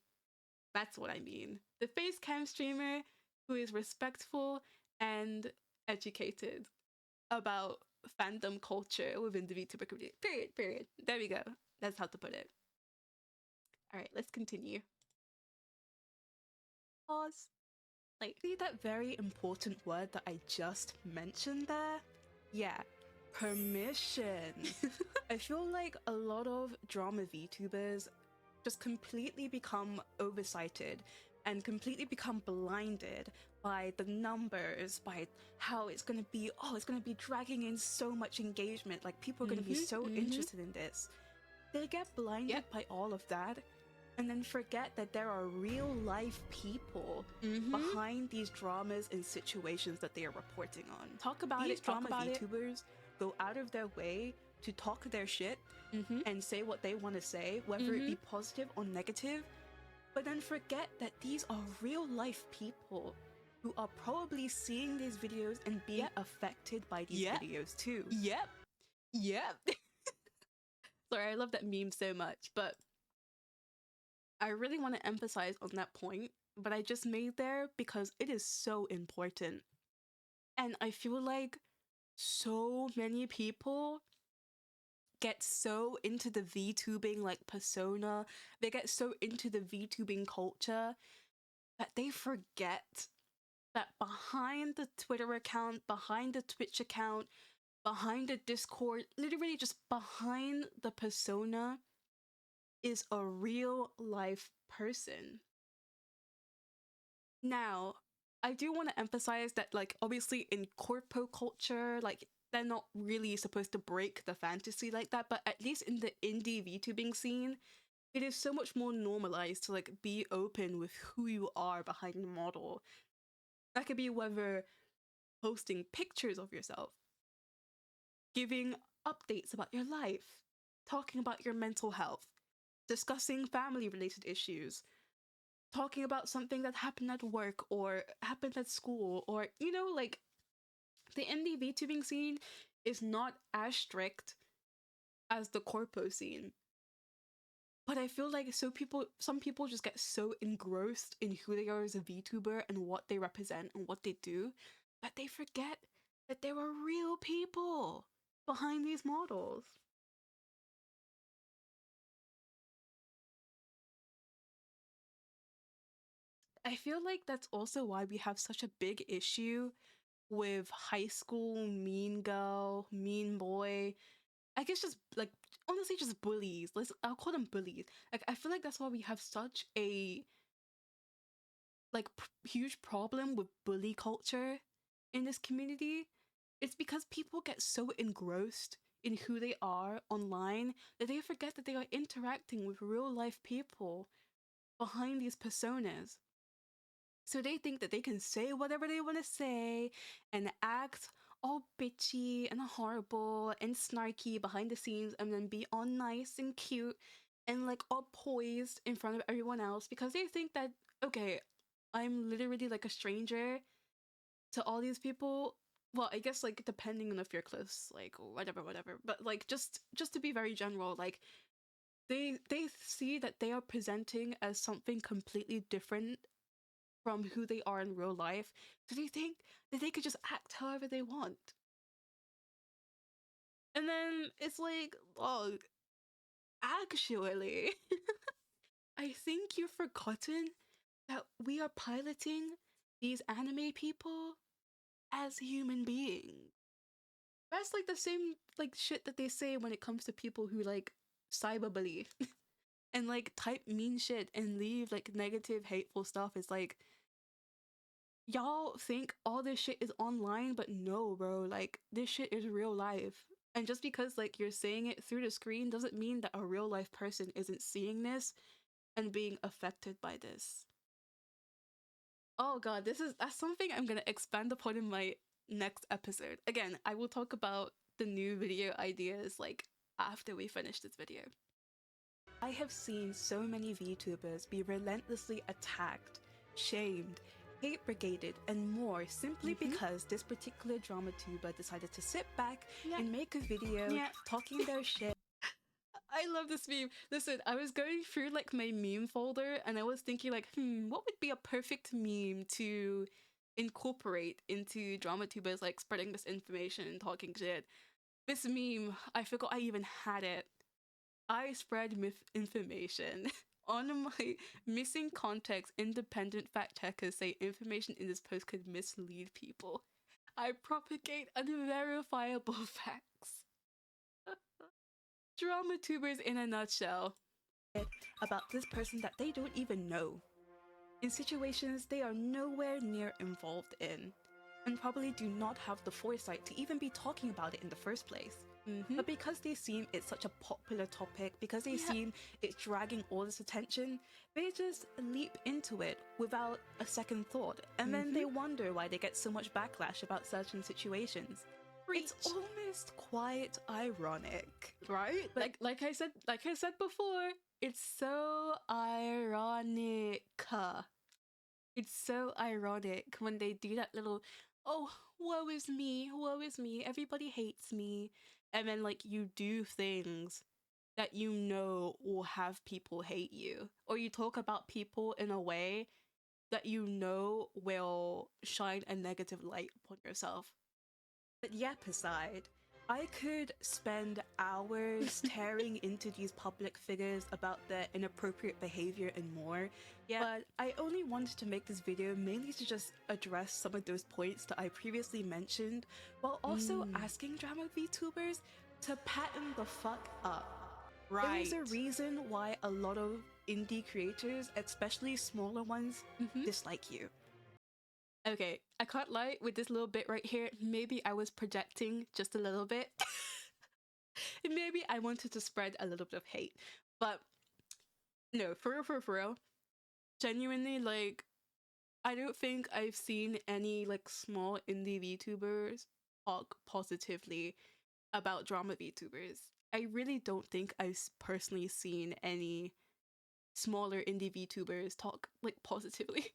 That's what I mean. The face cam streamer who is respectful and educated about fandom culture within the VTuber community. Period, period. There we go. That's how to put it. Alright, let's continue. Pause. Like, see that very important word that I just mentioned there? Yeah, permission. I feel like a lot of drama VTubers just completely become oversighted and completely become blinded by the numbers, by how it's gonna be, it's gonna be dragging in so much engagement, like people are gonna be so interested in this. They get blinded by all of that and then forget that there are real life people behind these dramas and situations that they are reporting on. Talk about these drama VTubers go out of their way to talk their shit and say what they want to say, whether it be positive or negative, but then forget that these are real life people who are probably seeing these videos and being affected by these videos too. Yep. Sorry, I love that meme so much, but I really want to emphasize on that point, but I just made there because it is so important. And I feel like so many people get so into the VTubing like persona, they get so into the VTubing culture that they forget that behind the Twitter account, behind the Twitch account, behind the Discord, literally just behind the persona is a real life person. Now, I do want to emphasize that, like, obviously in corpo culture, like, they're not really supposed to break the fantasy like that, but at least in the indie VTubing scene, it is so much more normalized to, like, be open with who you are behind the model. That could be whether posting pictures of yourself, giving updates about your life, talking about your mental health, discussing family-related issues, talking about something that happened at work or happened at school, or, you know, like, the indie VTubing scene is not as strict as the corpo scene. But I feel like some people just get so engrossed in who they are as a VTuber and what they represent and what they do that they forget that there are real people behind these models. I feel like that's also why we have such a big issue with high school mean girl, mean boy. I guess just like honestly just bullies. I'll call them bullies. Like I feel like that's why we have such a like huge problem with bully culture in this community. It's because people get so engrossed in who they are online that they forget that they are interacting with real life people behind these personas. So they think that they can say whatever they want to say and act all bitchy and horrible and snarky behind the scenes and then be all nice and cute and like all poised in front of everyone else because they think that, okay, I'm literally like a stranger to all these people. Well, I guess like depending on if you're close, like whatever. But like just to be very general, like they see that they are presenting as something completely different from who they are in real life. So they think that they could just act however they want. And then it's like, oh, actually, I think you've forgotten that we are piloting these anime people as human beings. That's like the same like shit that they say when it comes to people who like cyberbully and like type mean shit and leave like negative, hateful stuff. It's like, y'all think all this shit is online, but no, bro, like this shit is real life. And just because like you're saying it through the screen doesn't mean that a real life person isn't seeing this and being affected by this. Oh god, that's something I'm gonna expand upon in my next episode. Again, I will talk about the new video ideas like after we finish this video. I have seen so many VTubers be relentlessly attacked, shamed, hate brigaded, and more simply because this particular Dramatuber decided to sit back and make a video talking their shit. I love this meme. Listen, I was going through like my meme folder and I was thinking like, what would be a perfect meme to incorporate into Dramatubers like spreading misinformation and talking shit. This meme, I forgot I even had it. I spread misinformation. On my missing context, independent fact checkers say information in this post could mislead people. I propagate unverifiable facts. Dramatubers in a nutshell. About this person that they don't even know. In situations they are nowhere near involved in. And probably do not have the foresight to even be talking about it in the first place. But because they seem it's such a popular topic, because they seem it's dragging all this attention, they just leap into it without a second thought. And then they wonder why they get so much backlash about certain situations. It's almost quite ironic, right? Like I said before, it's so ironic. It's so ironic when they do that little, oh, woe is me, everybody hates me. And then like you do things that you know will have people hate you. Or you talk about people in a way that you know will shine a negative light upon yourself. But Yap aside, I could spend hours tearing into these public figures about their inappropriate behavior and more, but I only wanted to make this video mainly to just address some of those points that I previously mentioned, while also asking drama VTubers to pattern the fuck up. There is a reason why a lot of indie creators, especially smaller ones, dislike you. Okay, I can't lie, with this little bit right here, maybe I was projecting just a little bit. Maybe I wanted to spread a little bit of hate. But no, for real. Genuinely, like, I don't think I've seen any like small indie VTubers talk positively about drama VTubers. I really don't think I've personally seen any smaller indie VTubers talk like positively.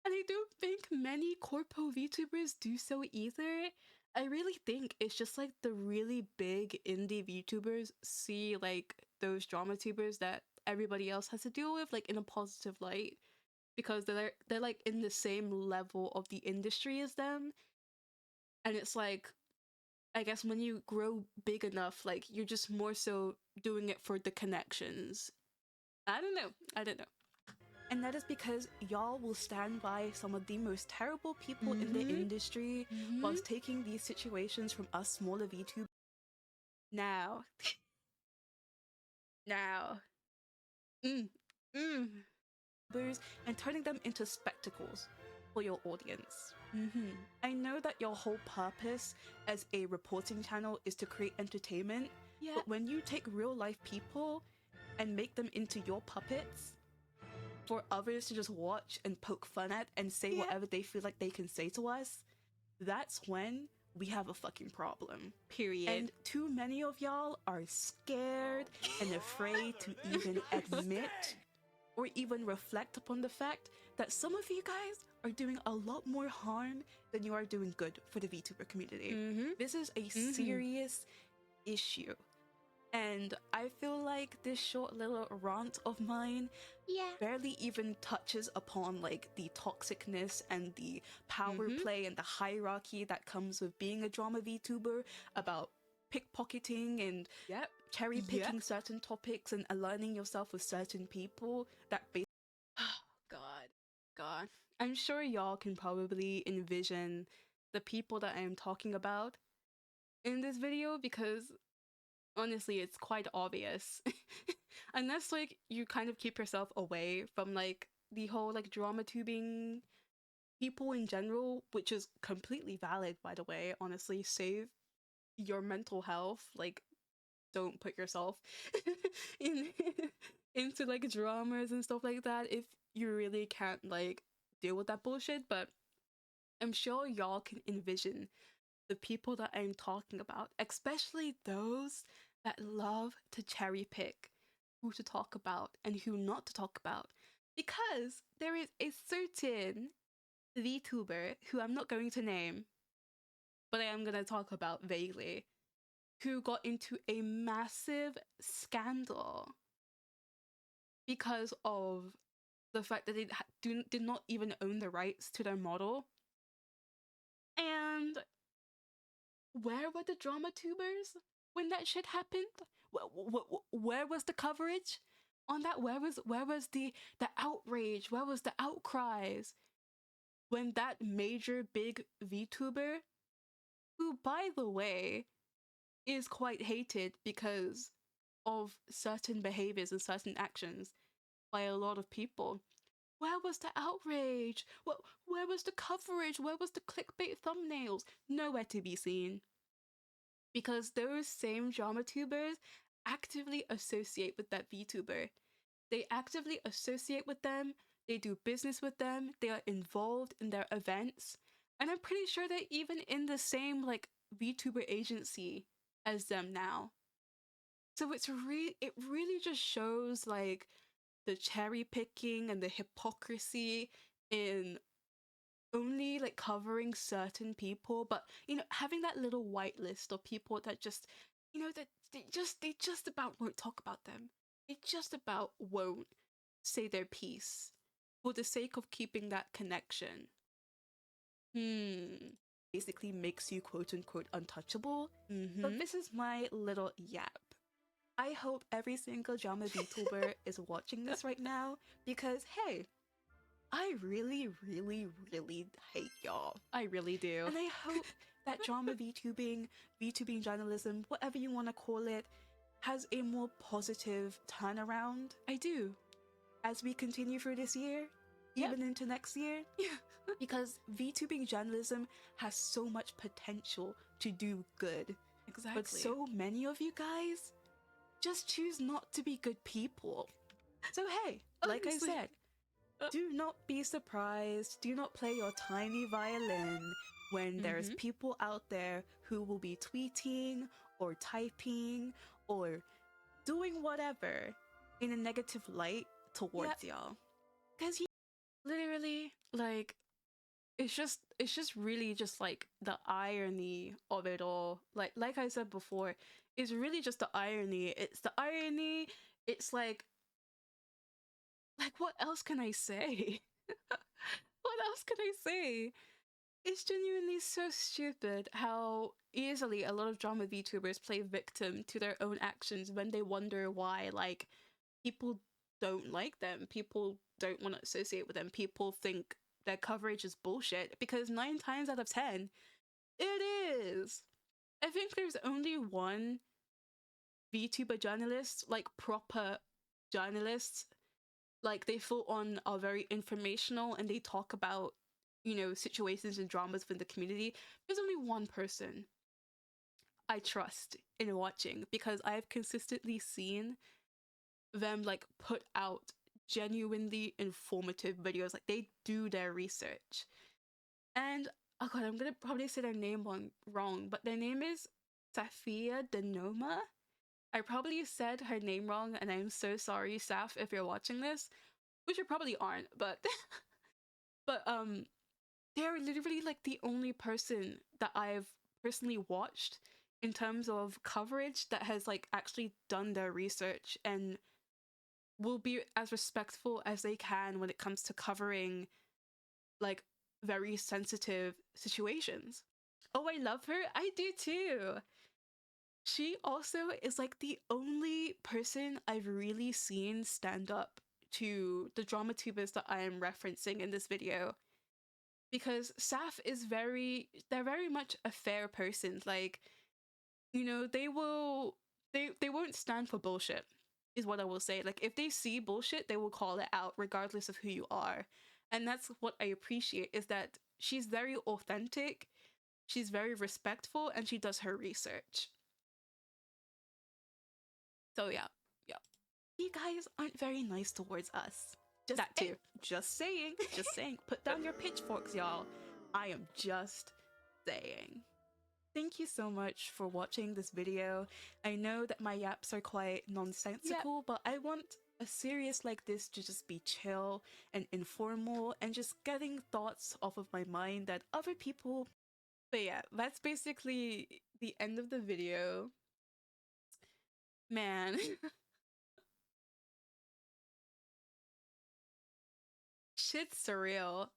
And I don't think many corpo VTubers do so either. I really think it's just like the really big indie VTubers see like those drama tubers that everybody else has to deal with like in a positive light because they're like in the same level of the industry as them. And it's like, I guess when you grow big enough, like you're just more so doing it for the connections. I don't know. And that is because y'all will stand by some of the most terrible people in the industry whilst taking these situations from us smaller VTubers. Now. And turning them into spectacles for your audience. I know that your whole purpose as a reporting channel is to create entertainment, but when you take real life people and make them into your puppets, for others to just watch and poke fun at and say whatever they feel like they can say to us, that's when we have a fucking problem. Period. And too many of y'all are scared and afraid to even admit or even reflect upon the fact that some of you guys are doing a lot more harm than you are doing good for the VTuber community. This is a serious issue. And I feel like this short little rant of mine barely even touches upon like the toxicness and the power play and the hierarchy that comes with being a drama VTuber, about pickpocketing and cherry picking certain topics and aligning yourself with certain people that God. I'm sure y'all can probably envision the people that I am talking about in this video, because honestly, it's quite obvious. Unless like you kind of keep yourself away from like the whole like drama tubing people in general, which is completely valid, by the way. Honestly, save your mental health. Like, don't put yourself in into like dramas and stuff like that if you really can't like deal with that bullshit. But I'm sure y'all can envision the people that I'm talking about, especially those that love to cherry pick who to talk about and who not to talk about. Because there is a certain VTuber who I'm not going to name, but I am going to talk about vaguely, who got into a massive scandal because of the fact that they did not even own the rights to their model. And where were the drama tubers when that shit happened? Where was the coverage on that? Where was the outrage? Where was the outcries when that major big VTuber, who by the way is quite hated because of certain behaviors and certain actions by a lot of people, where was the outrage? Where was the coverage? Where was the clickbait thumbnails? Nowhere to be seen. Because those same drama tubers actively associate with that VTuber. They actively associate with them, they do business with them, they are involved in their events, and I'm pretty sure they're even in the same like VTuber agency as them now. So it really just shows like the cherry picking and the hypocrisy in only like covering certain people, but you know, having that little whitelist of people that just, you know, that they just about won't talk about them. They just about won't say their piece for the sake of keeping that connection. Basically makes you quote unquote untouchable. But this is my little yap. I hope every single drama VTuber is watching this right now, because hey, I really, really, really hate y'all. I really do. And I hope that drama VTubing journalism, whatever you want to call it, has a more positive turnaround. I do. As we continue through this year, even into next year. Because VTubing journalism has so much potential to do good. Exactly. But so many of you guys just choose not to be good people. So hey, like I said, do not be surprised, do not play your tiny violin when there's people out there who will be tweeting or typing or doing whatever in a negative light towards y'all. Because literally, like, it's just really just like the irony of it all. Like I said before, it's really just the irony. It's the irony. It's like what else can I say? What else can I say? It's genuinely so stupid how easily a lot of drama VTubers play victim to their own actions when they wonder why, like, people don't like them, people don't want to associate with them, people think their coverage is bullshit, because 9 times out of 10, it is. I think there's only one VTuber journalist, like proper journalists, like they full on are very informational and they talk about, you know, situations and dramas within the community. There's only one person I trust in watching, because I've consistently seen them like put out genuinely informative videos. Like they do their research, and oh god, I'm gonna probably say their name wrong, but their name is Safia Denoma. I probably said her name wrong, and I'm so sorry, Saf, if you're watching this, which you probably aren't, but but they're literally like the only person that I've personally watched in terms of coverage that has like actually done their research and will be as respectful as they can when it comes to covering like very sensitive situations. Oh, I love her. I do too. She also is like the only person I've really seen stand up to the Dramavtubers that I am referencing in this video. Because Saf is they're very much a fair person. Like, you know, they won't stand for bullshit, is what I will say. Like, if they see bullshit, they will call it out regardless of who you are. And that's what I appreciate, is that she's very authentic, she's very respectful, and she does her research. So yeah, yeah. You guys aren't very nice towards us. Just that too. Just saying. Just saying. Put down your pitchforks, y'all. I am just saying. Thank you so much for watching this video. I know that my yaps are quite nonsensical, but I want a series like this to just be chill and informal and just getting thoughts off of my mind that other people... But yeah, that's basically the end of the video. Man. Shit's surreal.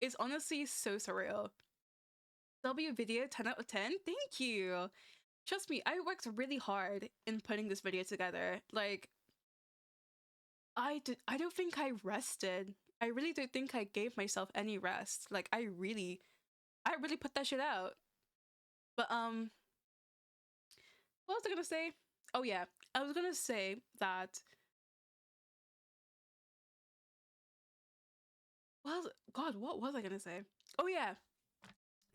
It's honestly so surreal. W video 10 out of 10? Thank you! Trust me, I worked really hard in putting this video together. Like, I don't think I rested. I really don't think I gave myself any rest. Like, I really put that shit out. But, what was I gonna say? Oh yeah, I was gonna say that... Well, God, what was I gonna say? Oh yeah,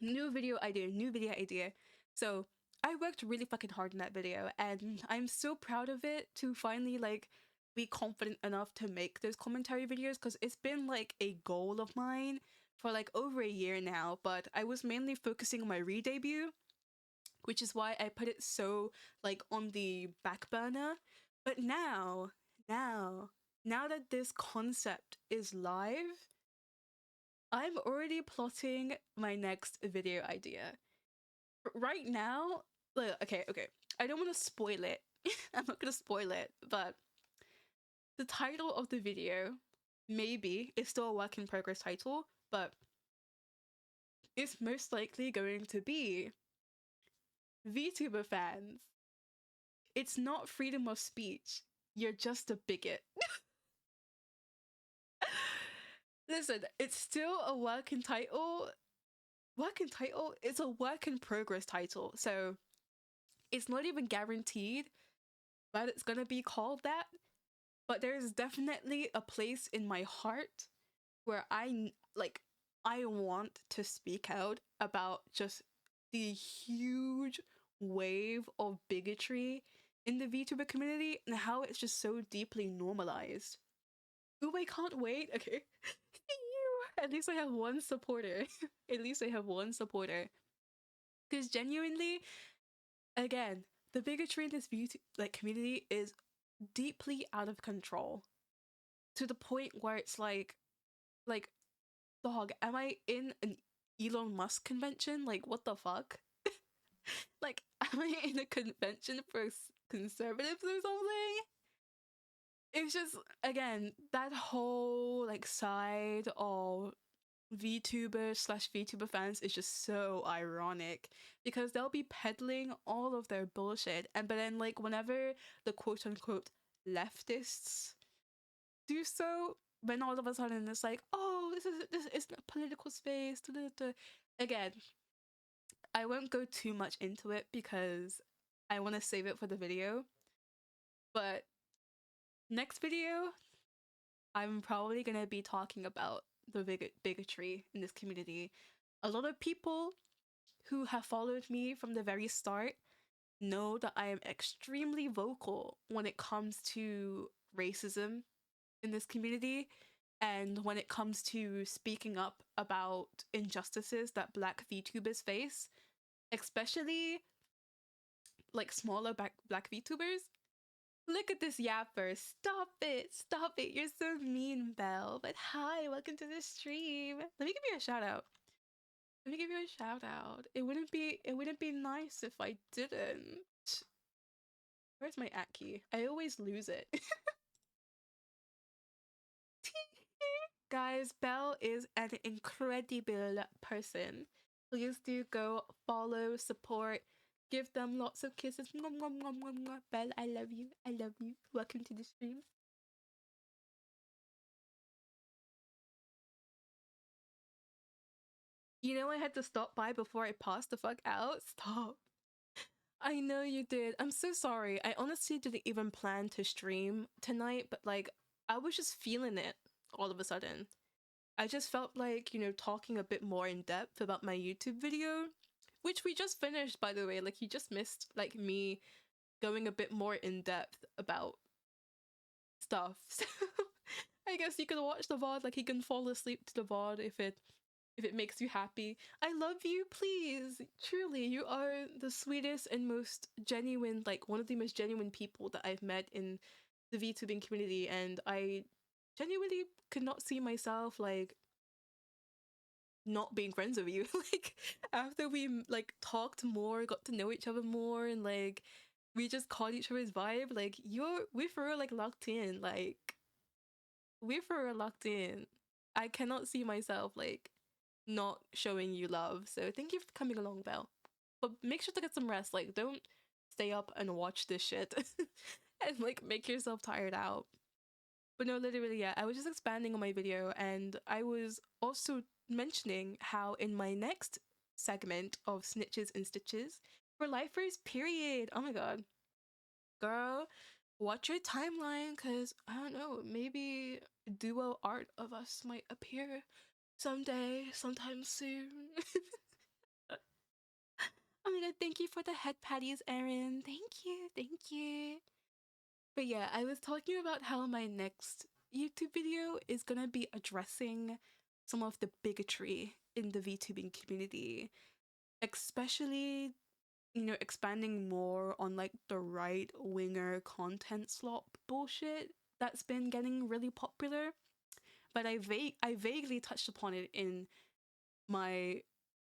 new video idea. So, I worked really fucking hard in that video, and I'm so proud of it to finally, like, be confident enough to make those commentary videos, because it's been, like, a goal of mine for, like, over a year now, but I was mainly focusing on my re-debut, which is why I put it so, like, on the back burner. But now that this concept is live, I'm already plotting my next video idea. Right now, okay, I don't want to spoil it. I'm not gonna spoil it, but the title of the video, maybe, is still a work in progress title, but it's most likely going to be VTuber fans. It's not freedom of speech. You're just a bigot. Listen, it's still a work in title. It's a work in progress title, so it's not even guaranteed that it's gonna be called that, but there's definitely a place in my heart where I want to speak out about just the huge wave of bigotry in the VTuber community and how it's just so deeply normalized. Ooh, I can't wait. Okay. At least I have one supporter. At least I have one supporter. Because genuinely, again, the bigotry in this community is deeply out of control. To the point where it's like, dog, am I in an Elon Musk convention? Like, what the fuck? Like, am I in a convention for conservatives or something? It's just, again, that whole, like, side of VTuber/VTuber fans is just so ironic, because they'll be peddling all of their bullshit, but then, like, whenever the quote-unquote leftists do so, when all of a sudden it's like, oh, this is a political space, da, da, da. Again, I won't go too much into it because I want to save it for the video, but next video, I'm probably gonna be talking about the bigotry in this community. A lot of people who have followed me from the very start know that I am extremely vocal when it comes to racism in this community, And when it comes to speaking up about injustices that Black VTubers face, especially like smaller Black VTubers, look at this yapper. Stop it. Stop it. You're so mean, Belle. But hi, welcome to the stream. Let me give you a shout out. Let me give you a shout out. It wouldn't be nice if I didn't. Where's my at key? I always lose it. Guys, Belle is an incredible person. Please do go follow, support, give them lots of kisses. Mwah, mwah, mwah, mwah, mwah. Belle, I love you. I love you. Welcome to the stream. You know I had to stop by before I passed the fuck out? Stop. I know you did. I'm so sorry. I honestly didn't even plan to stream tonight, but like, I was just feeling it all of a sudden. I just felt like, talking a bit more in depth about my YouTube video, which we just finished, by the way. Like, you just missed, like, me going a bit more in depth about stuff. So, I guess you can watch the VOD, like, you can fall asleep to the VOD if it makes you happy. I love you, please. Truly, you are the sweetest and most genuine, like, one of the most genuine people that I've met in the VTubing community, and I genuinely could not see myself, like, not being friends with you. Like, after we, like, talked more, got to know each other more, and, like, we just caught each other's vibe, like, we're for real, like, locked in. Like, we're for real locked in. I cannot see myself, like, not showing you love. So thank you for coming along, Belle. But make sure to get some rest. Like, don't stay up and watch this shit and, like, make yourself tired out. But no, literally, yeah, I was just expanding on my video, and I was also mentioning how in my next segment of Snitches and Stitches, for lifers, period. Oh my god. Girl, watch your timeline, because I don't know, maybe duo art of us might appear someday, sometime soon. Oh my god, thank you for the head patties, Erin. Thank you, thank you. But yeah, I was talking about how my next YouTube video is gonna be addressing some of the bigotry in the VTubing community, especially, expanding more on like the right winger content slop bullshit that's been getting really popular. But I vaguely touched upon it in my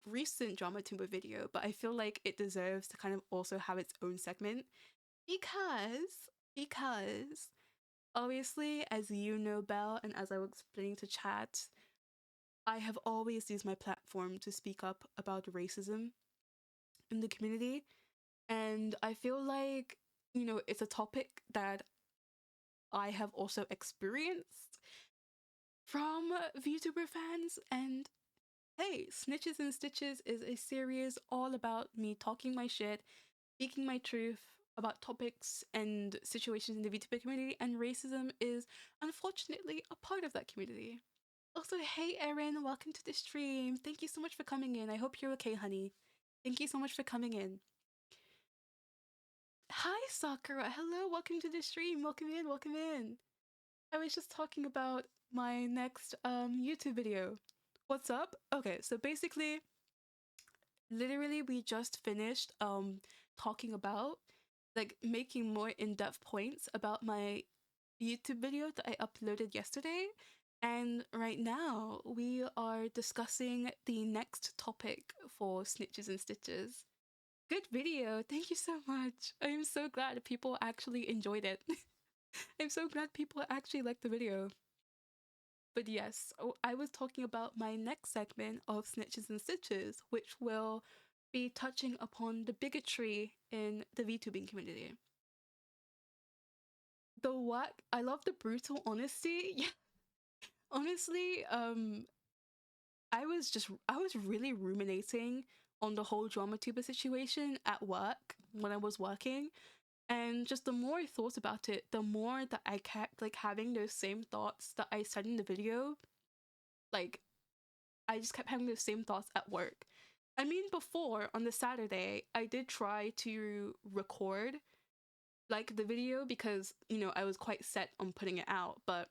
recent Dramatuber video, but I feel like it deserves to kind of also have its own segment because obviously, as you know, Belle, and as I was explaining to chat, I have always used my platform to speak up about racism in the community. And I feel like, it's a topic that I have also experienced from VTuber fans. And hey, Snitches and Stitches is a series all about me talking my shit, speaking my truth about topics and situations in the VTuber community, and racism is unfortunately a part of that community. Also, hey Erin, welcome to the stream. Thank you so much for coming in. I hope you're okay, honey. Thank you so much for coming in. Hi Sakura, hello, welcome to the stream. Welcome in, welcome in. I was just talking about my next YouTube video. What's up? Okay, so basically, literally we just finished talking about, like, making more in-depth points about my YouTube video that I uploaded yesterday. And right now we are discussing the next topic for Snitches and Stitches. Good video, thank you so much. I'm so glad people actually enjoyed it. I'm so glad people actually liked the video. But yes, I was talking about my next segment of Snitches and Stitches, which will be touching upon the bigotry in the VTubing community. The what? I love the brutal honesty. Yeah. Honestly, I was really ruminating on the whole Dramatuber situation at work when I was working. And just the more I thought about it, the more that I kept, like, having those same thoughts that I said in the video. Like, I just kept having those same thoughts at work. I mean, before, on the Saturday, I did try to record, like, the video because, I was quite set on putting it out, but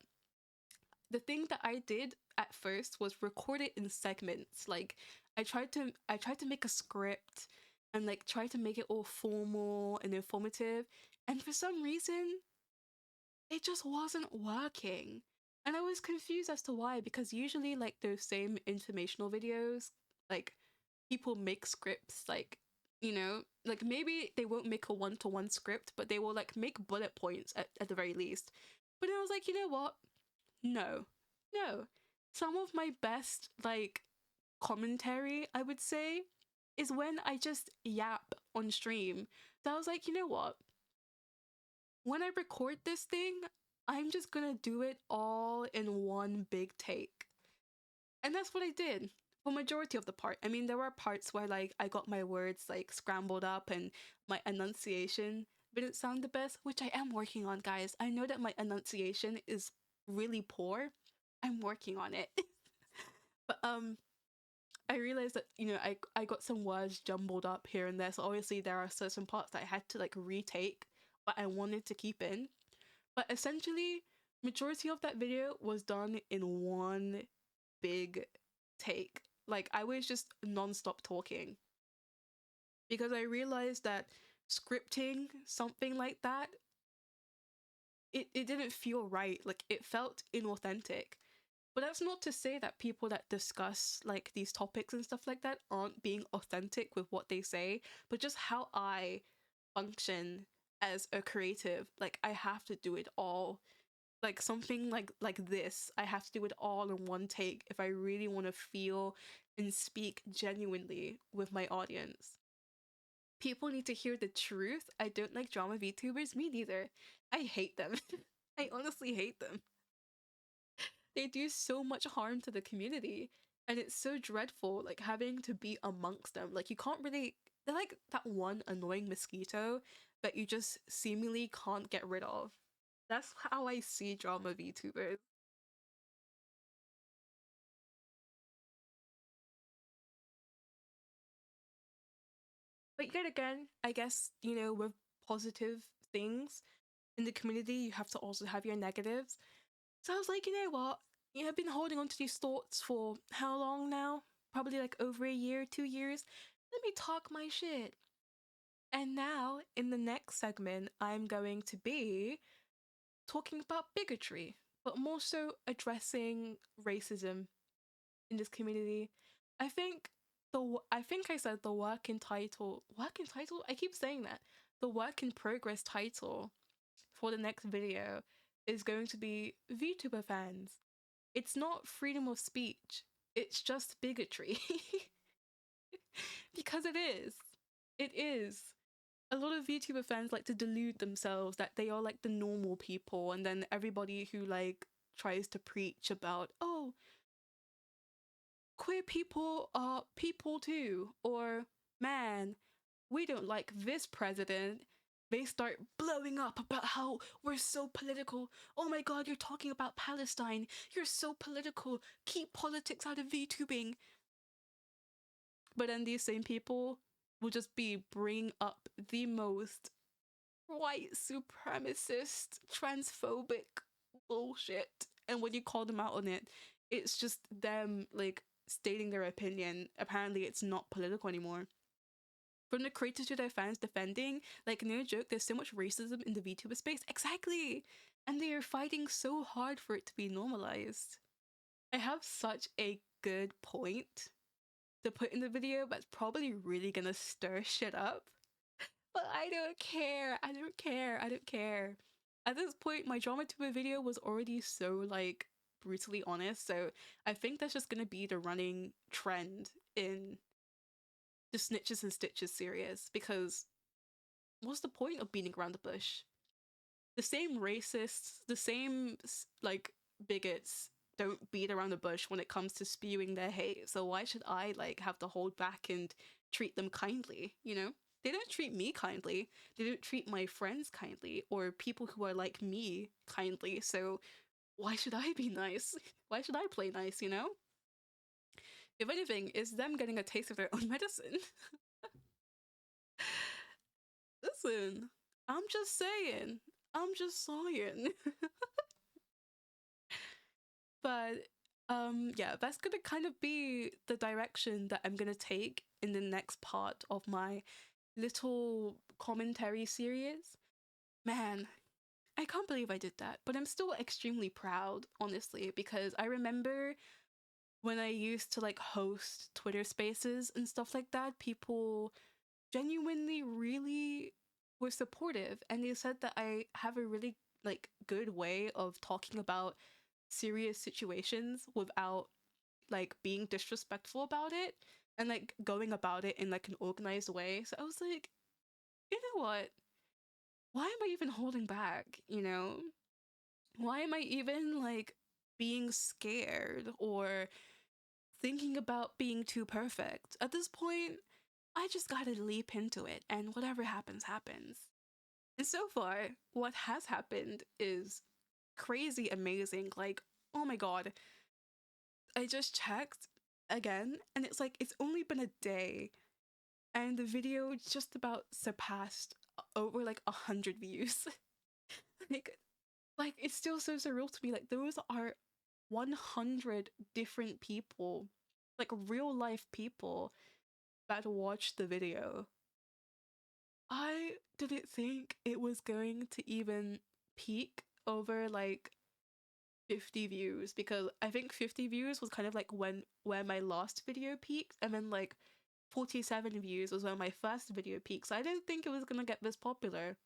the thing that I did at first was record it in segments. Like I tried to make a script and like try to make it all formal and informative, and for some reason it just wasn't working. And I was confused as to why, because usually like those same informational videos, like people make scripts, like, you know, like maybe they won't make a one-to-one script, but they will like make bullet points at the very least. But then I was like, you know what? No. No. Some of my best like commentary, I would say, is when I just yap on stream. So I was like, you know what? When I record this thing, I'm just gonna do it all in one big take. And that's what I did for majority of the part. I mean, there were parts where like I got my words like scrambled up and my enunciation didn't sound the best, which I am working on, guys. I know that my enunciation is really poor. I'm working on it. But I realized that, you know, I got some words jumbled up here and there, so obviously there are certain parts that I had to like retake, but I wanted to keep in. But essentially, majority of that video was done in one big take. Like I was just non-stop talking because I realized that scripting something like that, it didn't feel right. Like it felt inauthentic. But that's not to say that people that discuss like these topics and stuff like that aren't being authentic with what they say, but just how I function as a creative. Like I have to do it all. Like something like this, I have to do it all in one take if I really want to feel and speak genuinely with my audience. People need to hear the truth. I don't like Dramavtubers, me neither. I hate them. I honestly hate them. They do so much harm to the community, and it's so dreadful like having to be amongst them. Like you can't really, they're like that one annoying mosquito that you just seemingly can't get rid of. That's how I see Dramavtubers. But yet again, I guess, you know, with positive things in the community, you have to also have your negatives. So I was like, you know what? You know, I've been holding on to these thoughts for how long now? Probably like over a year, 2 years. Let me talk my shit. And now, in the next segment, I'm going to be talking about bigotry, but more so addressing racism in this community. I think I think I said the work in title. I keep saying that the work in progress title for the next video is going to be VTuber fans. It's not freedom of speech. It's just bigotry. Because it is. It is. A lot of VTuber fans like to delude themselves that they are like the normal people, and then everybody who like tries to preach about, oh, queer people are people too, or man, we don't like this president. They start blowing up about how we're so political. Oh my god, you're talking about Palestine. You're so political. Keep politics out of VTubing. But then these same people will just be bringing up the most white supremacist, transphobic bullshit. And when you call them out on it, it's just them like stating their opinion. Apparently, it's not political anymore. From the creators to their fans defending, like, no joke, there's so much racism in the VTuber space. Exactly! And they are fighting so hard for it to be normalized. I have such a good point to put in the video that's probably really gonna stir shit up. But I don't care. I don't care. I don't care. At this point, my Dramatuber video was already so, like, brutally honest, so I think that's just gonna be the running trend in the Snitches and Stitches series, because what's the point of beating around the bush? The same racists, the same, like, bigots don't beat around the bush when it comes to spewing their hate, so why should I, like, have to hold back and treat them kindly, you know? They don't treat me kindly. They don't treat my friends kindly or people who are like me kindly. So why should I be nice? Why should I play nice, you know? If anything, it's them getting a taste of their own medicine. Listen, I'm just saying. I'm just saying. But yeah, that's gonna kind of be the direction that I'm gonna take in the next part of my little commentary series. Man, I can't believe I did that, but I'm still extremely proud, honestly, because I remember when I used to like host Twitter spaces and stuff like that, people genuinely really were supportive, and they said that I have a really like good way of talking about serious situations without like being disrespectful about it, and like going about it in like an organized way. So I was like, you know what? Why am I even holding back, you know? Why am I even like being scared or thinking about being too perfect? At this point, I just gotta leap into it, and whatever happens, happens. And so far, what has happened is crazy amazing. Like, oh my god, I just checked again, and it's like it's only been a day, and the video just about surpassed over like 100 views. like, like it's still so surreal to me. Like those are 100 different people, like real life people that watched the video. I didn't think it was going to even peak over like 50 views, because I think 50 views was kind of like where my last video peaked, and then like 47 views was when my first video peaked. So I didn't think it was gonna get this popular.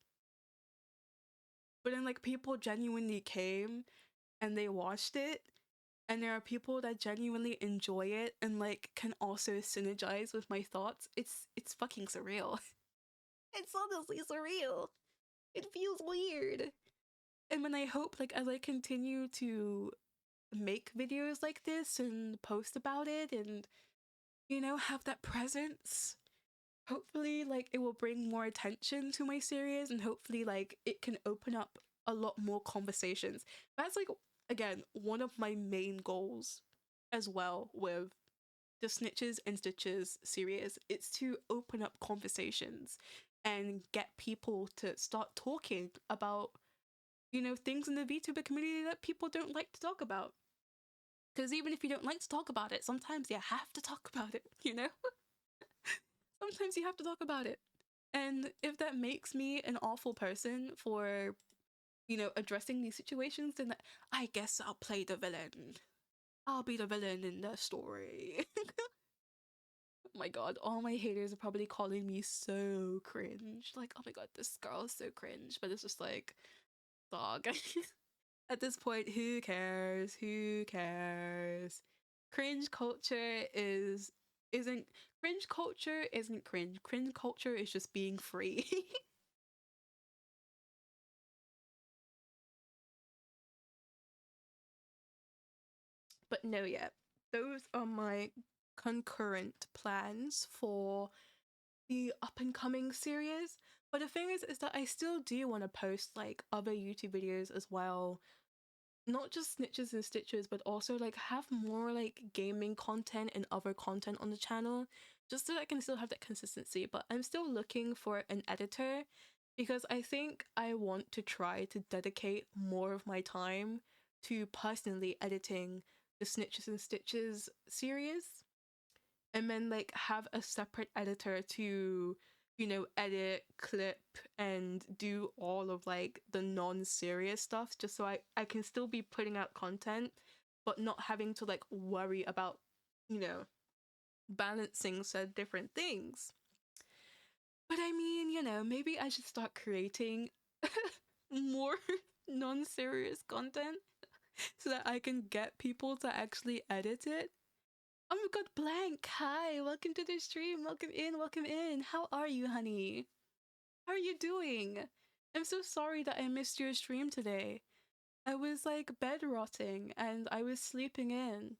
But then like people genuinely came and they watched it, and there are people that genuinely enjoy it and like can also synergize with my thoughts. It's fucking surreal. It's honestly surreal. It feels weird. And when I hope, like, as I continue to make videos like this and post about it and, you know, have that presence, hopefully, like, it will bring more attention to my series, and hopefully, like, it can open up a lot more conversations. That's, like, again, one of my main goals as well with the Snitches and Stitches series. It's to open up conversations and get people to start talking about, you know, things in the VTuber community that people don't like to talk about. Because even if you don't like to talk about it, sometimes you have to talk about it, you know? Sometimes you have to talk about it. And if that makes me an awful person for, you know, addressing these situations, then I guess I'll play the villain. I'll be the villain in the story. Oh my god, all my haters are probably calling me so cringe. Like, oh my god, this girl is so cringe. But it's just like, dog. At this point, who cares? Who cares? Cringe culture isn't cringe culture isn't cringe. Cringe culture is just being free. But no, yeah. Those are my concurrent plans for the up and coming series. But the thing is that I still do want to post like other YouTube videos as well, not just Snitches and Stitches, but also like have more like gaming content and other content on the channel, just so that I can still have that consistency. But I'm still looking for an editor, because I think I want to try to dedicate more of my time to personally editing the Snitches and Stitches series, and then like have a separate editor to, you know, edit, clip, and do all of like the non-serious stuff, just so I can still be putting out content but not having to like worry about, you know, balancing said different things. But I mean, you know, maybe I should start creating more non-serious content so that I can get people to actually edit it. Oh my god, Blank! Hi, welcome to the stream. Welcome in, welcome in. How are you, honey? How are you doing? I'm so sorry that I missed your stream today. I was like bed rotting and I was sleeping in.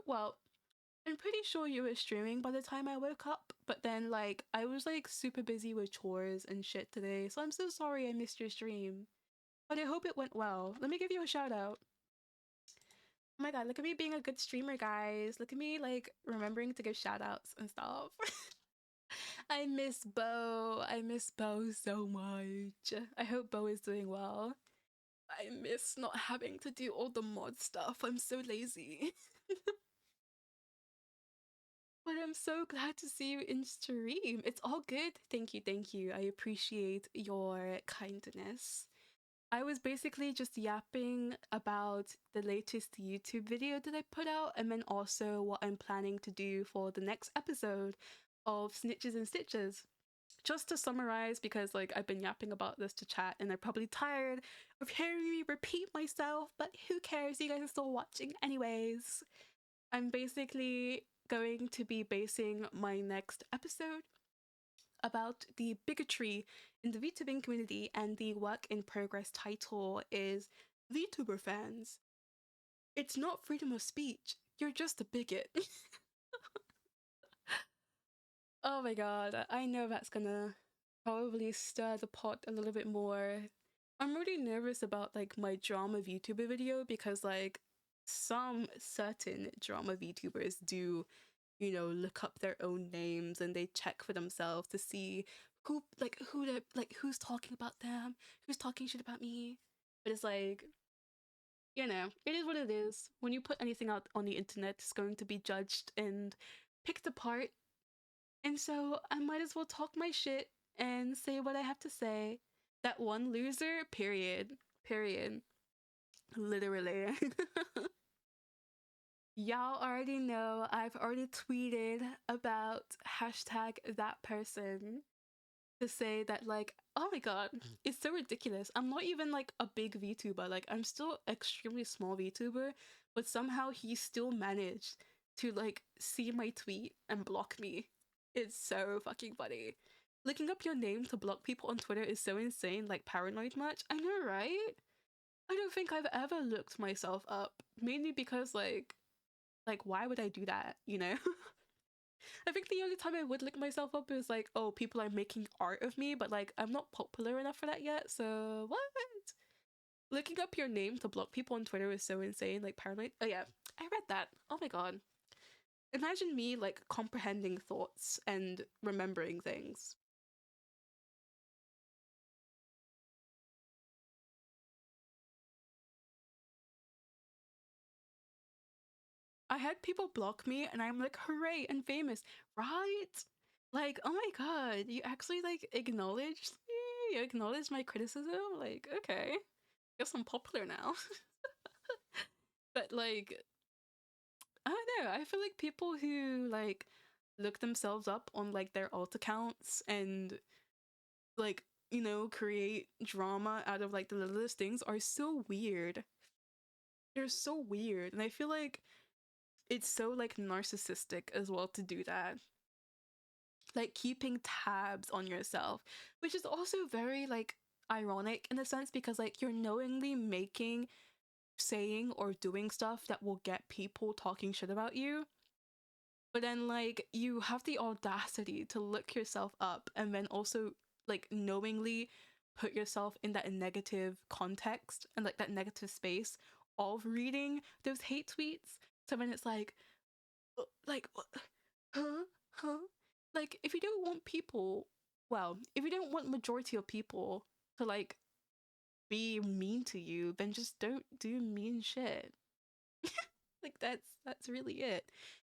Well, I'm pretty sure you were streaming by the time I woke up, but then like I was like super busy with chores and shit today, so I'm so sorry I missed your stream. But I hope it went well. Let me give you a shout out. Oh my god, look at me being a good streamer, guys. Look at me, like, remembering to give shout outs and stuff. I miss Bo. I miss Bo so much. I hope Bo is doing well. I miss not having to do all the mod stuff. I'm so lazy. But I'm so glad to see you in stream. It's all good. Thank you, thank you. I appreciate your kindness. I was basically just yapping about the latest YouTube video that I put out, and then also what I'm planning to do for the next episode of Snitches and Stitches. Just to summarize, because like I've been yapping about this to chat and they're probably tired of hearing me repeat myself, but who cares? You guys are still watching anyways. I'm basically going to be basing my next episode about the bigotry in the VTubing community, and the work in progress title is VTuber fans. It's not freedom of speech, you're just a bigot. Oh my god, I know that's gonna probably stir the pot a little bit more. I'm really nervous about like my drama VTuber video, because like some certain drama VTubers do, you know, look up their own names and they check for themselves to see who's talking about them, who's talking shit about me. But it's like, you know, it is what it is. When you put anything out on the internet, it's going to be judged and picked apart. And so I might as well talk my shit and say what I have to say. That one loser, period. Period. Literally. Y'all already know I've already tweeted about hashtag that person to say that, like, oh my god, it's so ridiculous. I'm not even like a big VTuber. Like, I'm still extremely small VTuber, but somehow he still managed to like see my tweet and block me. It's so fucking funny. Looking up your name to block people on Twitter is so insane, like paranoid much. I know, right? I don't think I've ever looked myself up. Mainly because like why would I do that, you know? I think the only time I would look myself up is like, oh, people are making art of me, but like I'm not popular enough for that yet, so what? Looking up your name to block people on Twitter is so insane, like paranoid. Oh yeah, I read that. Oh my god. Imagine me like comprehending thoughts and remembering things. I had people block me and I'm like, hooray, and famous, right? Like, oh my god, you actually like acknowledged me? You acknowledged my criticism? Like, okay. Guess I'm popular now. But like, I don't know, I feel like people who like look themselves up on like their alt accounts and like, you know, create drama out of like the littlest things are so weird. They're so weird. And I feel like it's so like narcissistic as well to do that. Like keeping tabs on yourself, which is also very like ironic in a sense, because like you're knowingly making, saying, or doing stuff that will get people talking shit about you. But then like you have the audacity to look yourself up and then also like knowingly put yourself in that negative context and like that negative space of reading those hate tweets. So when it's like, huh? Huh? Like, if you don't want people, well, if you don't want majority of people to like be mean to you, then just don't do mean shit. Like that's really it.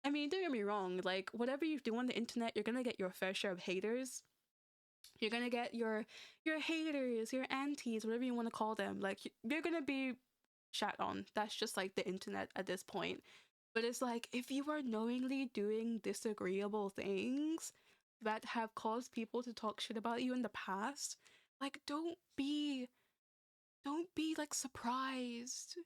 I mean, don't get me wrong, like whatever you do on the internet, you're gonna get your fair share of haters. You're gonna get your haters, your antis, whatever you want to call them. Like you're gonna be shat on. That's just like the internet at this point. But it's like, if you are knowingly doing disagreeable things that have caused people to talk shit about you in the past, like don't be like surprised.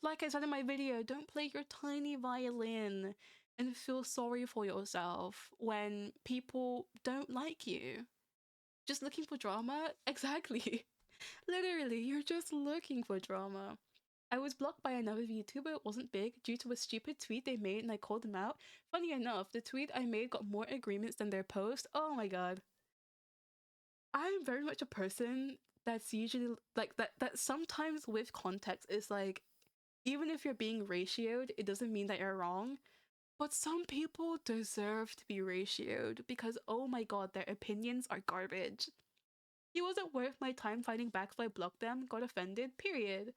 Like I said in my video, don't play your tiny violin and feel sorry for yourself when people don't like you. Just looking for drama? Exactly. Literally, you're just looking for drama. I was blocked by another VTuber, it wasn't big, due to a stupid tweet they made and I called them out. Funny enough, the tweet I made got more agreements than their post. Oh my god. I'm very much a person that's usually like that sometimes with context is like, even if you're being ratioed, it doesn't mean that you're wrong. But some people deserve to be ratioed because oh my god, their opinions are garbage. He wasn't worth my time fighting back, so I blocked them, got offended, period.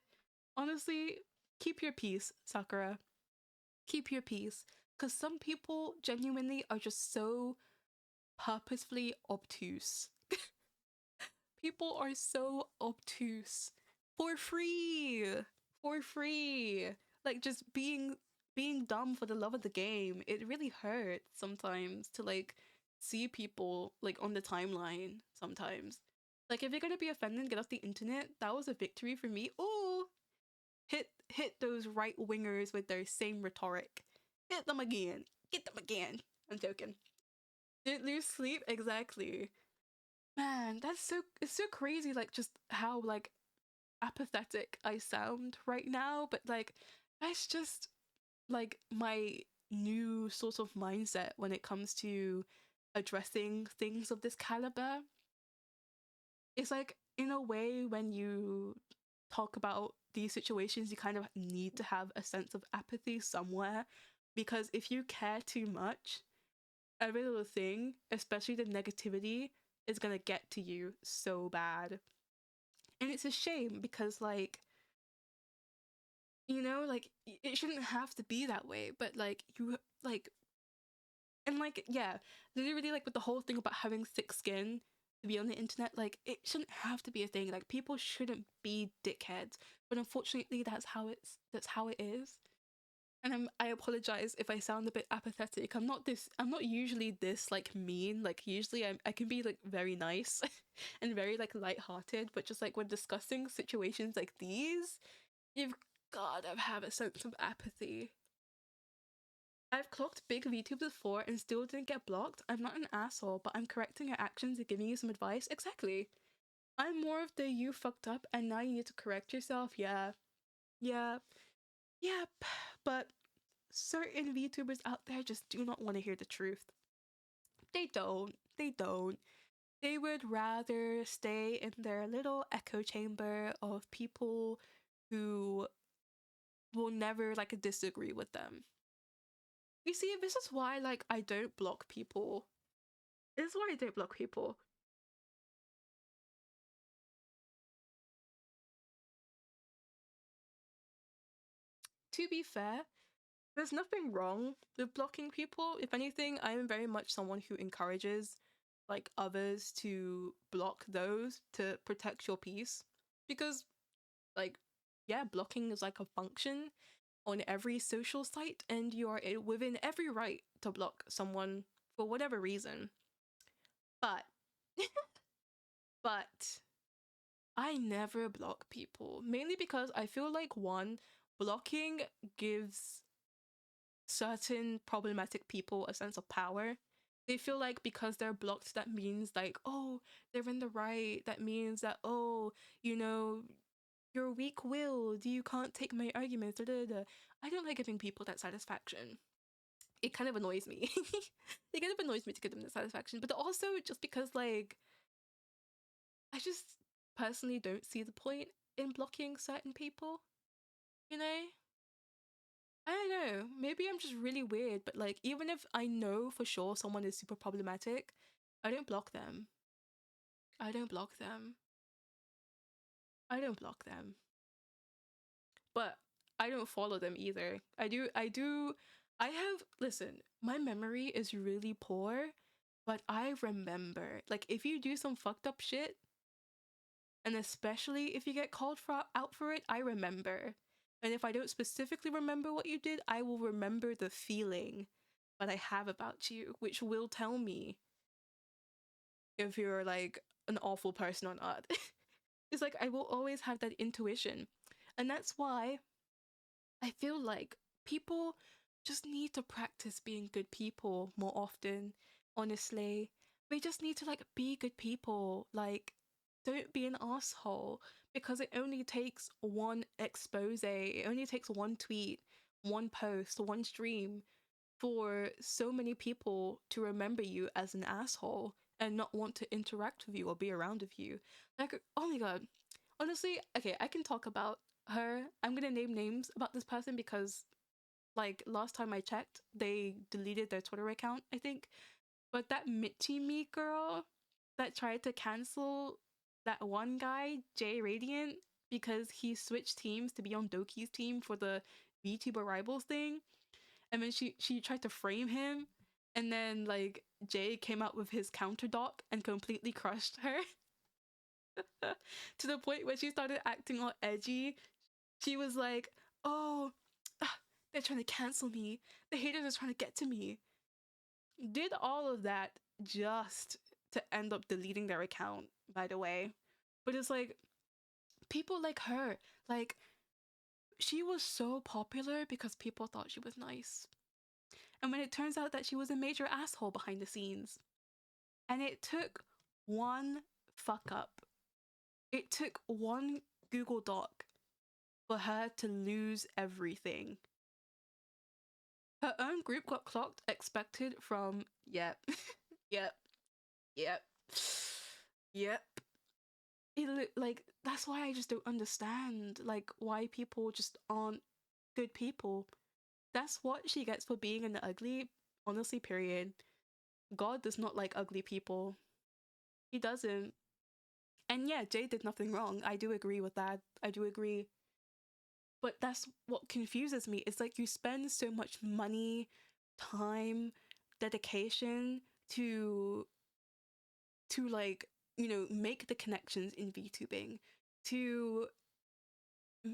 Honestly, keep your peace, Sakura. Keep your peace. Because some people genuinely are just so purposefully obtuse. People are so obtuse. For free! For free! Like, just being dumb for the love of the game. It really hurts sometimes to, like, see people, like, on the timeline sometimes. Like, if you're gonna be offended, get off the internet. That was a victory for me. Ooh! Hit those right wingers with their same rhetoric. Hit them again. Get them again. I'm joking. Didn't lose sleep? Exactly. Man, it's so crazy, like, just how, like, apathetic I sound right now, but, like, that's just, like, my new sort of mindset when it comes to addressing things of this caliber. It's like, in a way, when you talk about these situations, you kind of need to have a sense of apathy somewhere, because if you care too much, every little thing, especially the negativity, is gonna get to you so bad. And it's a shame because, like, you know, like, it shouldn't have to be that way, but, like, you, like, and, like, yeah, literally, like, with the whole thing about having thick skin to be on the internet, like, it shouldn't have to be a thing. Like, people shouldn't be dickheads, but unfortunately, that's how it is. And I apologize if I sound a bit apathetic. I'm not usually this, like, mean. Like, usually I can be, like, very nice and very, like, lighthearted, but just, like, when discussing situations like these, you've gotta have a sense of apathy. I've clocked big VTubes before and still didn't get blocked. I'm not an asshole, but I'm correcting your actions and giving you some advice. Exactly. I'm more of the you fucked up and now you need to correct yourself. Yeah. Yeah. Yep. But certain VTubers out there just do not want to hear the truth. They don't. They don't. They would rather stay in their little echo chamber of people who will never, like, disagree with them. You see, this is why, like, I don't block people. This is why I don't block people. To be fair, there's nothing wrong with blocking people. If anything, I am very much someone who encourages, like, others to block those to protect your peace. Because, like, yeah, blocking is like a function on every social site, and you are within every right to block someone for whatever reason. But, but, I never block people, mainly because I feel like, one, blocking gives certain problematic people a sense of power. They feel like because they're blocked, that means, like, oh, they're in the right. That means that, oh, you know, you're weak-willed. You can't take my arguments. Da, da, da. I don't like giving people that satisfaction. It kind of annoys me. It kind of annoys me to give them the satisfaction, but also just because, like, I just personally don't see the point in blocking certain people. You know? I don't know. Maybe I'm just really weird, but, like, even if I know for sure someone is super problematic, I don't block them. I don't block them. I don't block them. But I don't follow them either. I have, listen, my memory is really poor, but I remember. Like, if you do some fucked up shit, and especially if you get called out for it, I remember. And if I don't specifically remember what you did, I will remember the feeling that I have about you, which will tell me if you're, like, an awful person or not. It's like I will always have that intuition. And that's why I feel like people just need to practice being good people more often, honestly. We just need to, like, be good people. Like, don't be an asshole, because it only takes one expose, it only takes one tweet, one post, one stream for so many people to remember you as an asshole and not want to interact with you or be around with you. Like, oh my god. Honestly, okay, I can talk about her. I'm gonna name names about this person because, like, last time I checked, they deleted their Twitter account, I think. But that Mitchy Me girl that tried to cancel that one guy, Jay Radiant, because he switched teams to be on Doki's team for the VTuber Rivals thing. And then she tried to frame him, and then like Jay came out with his counter dock and completely crushed her. To the point where she started acting all edgy. She was like, "Oh, they're trying to cancel me. The haters are trying to get to me." Did all of that just to end up deleting their account, by the way. But it's like people like her, like she was so popular because people thought she was nice. And when it turns out that she was a major asshole behind the scenes. And it took one fuck up. It took one Google Doc for her to lose everything. Her own group got clocked, expected from, yep, yep, yep, yep. Like, that's why I just don't understand, like, why people just aren't good people. That's what she gets for being in the ugly, honestly, period. God does not like ugly people. He doesn't. And yeah, Jay did nothing wrong. I do agree with that. I do agree. But that's what confuses me. It's like you spend so much money, time, dedication to like, you know, make the connections in VTubing, to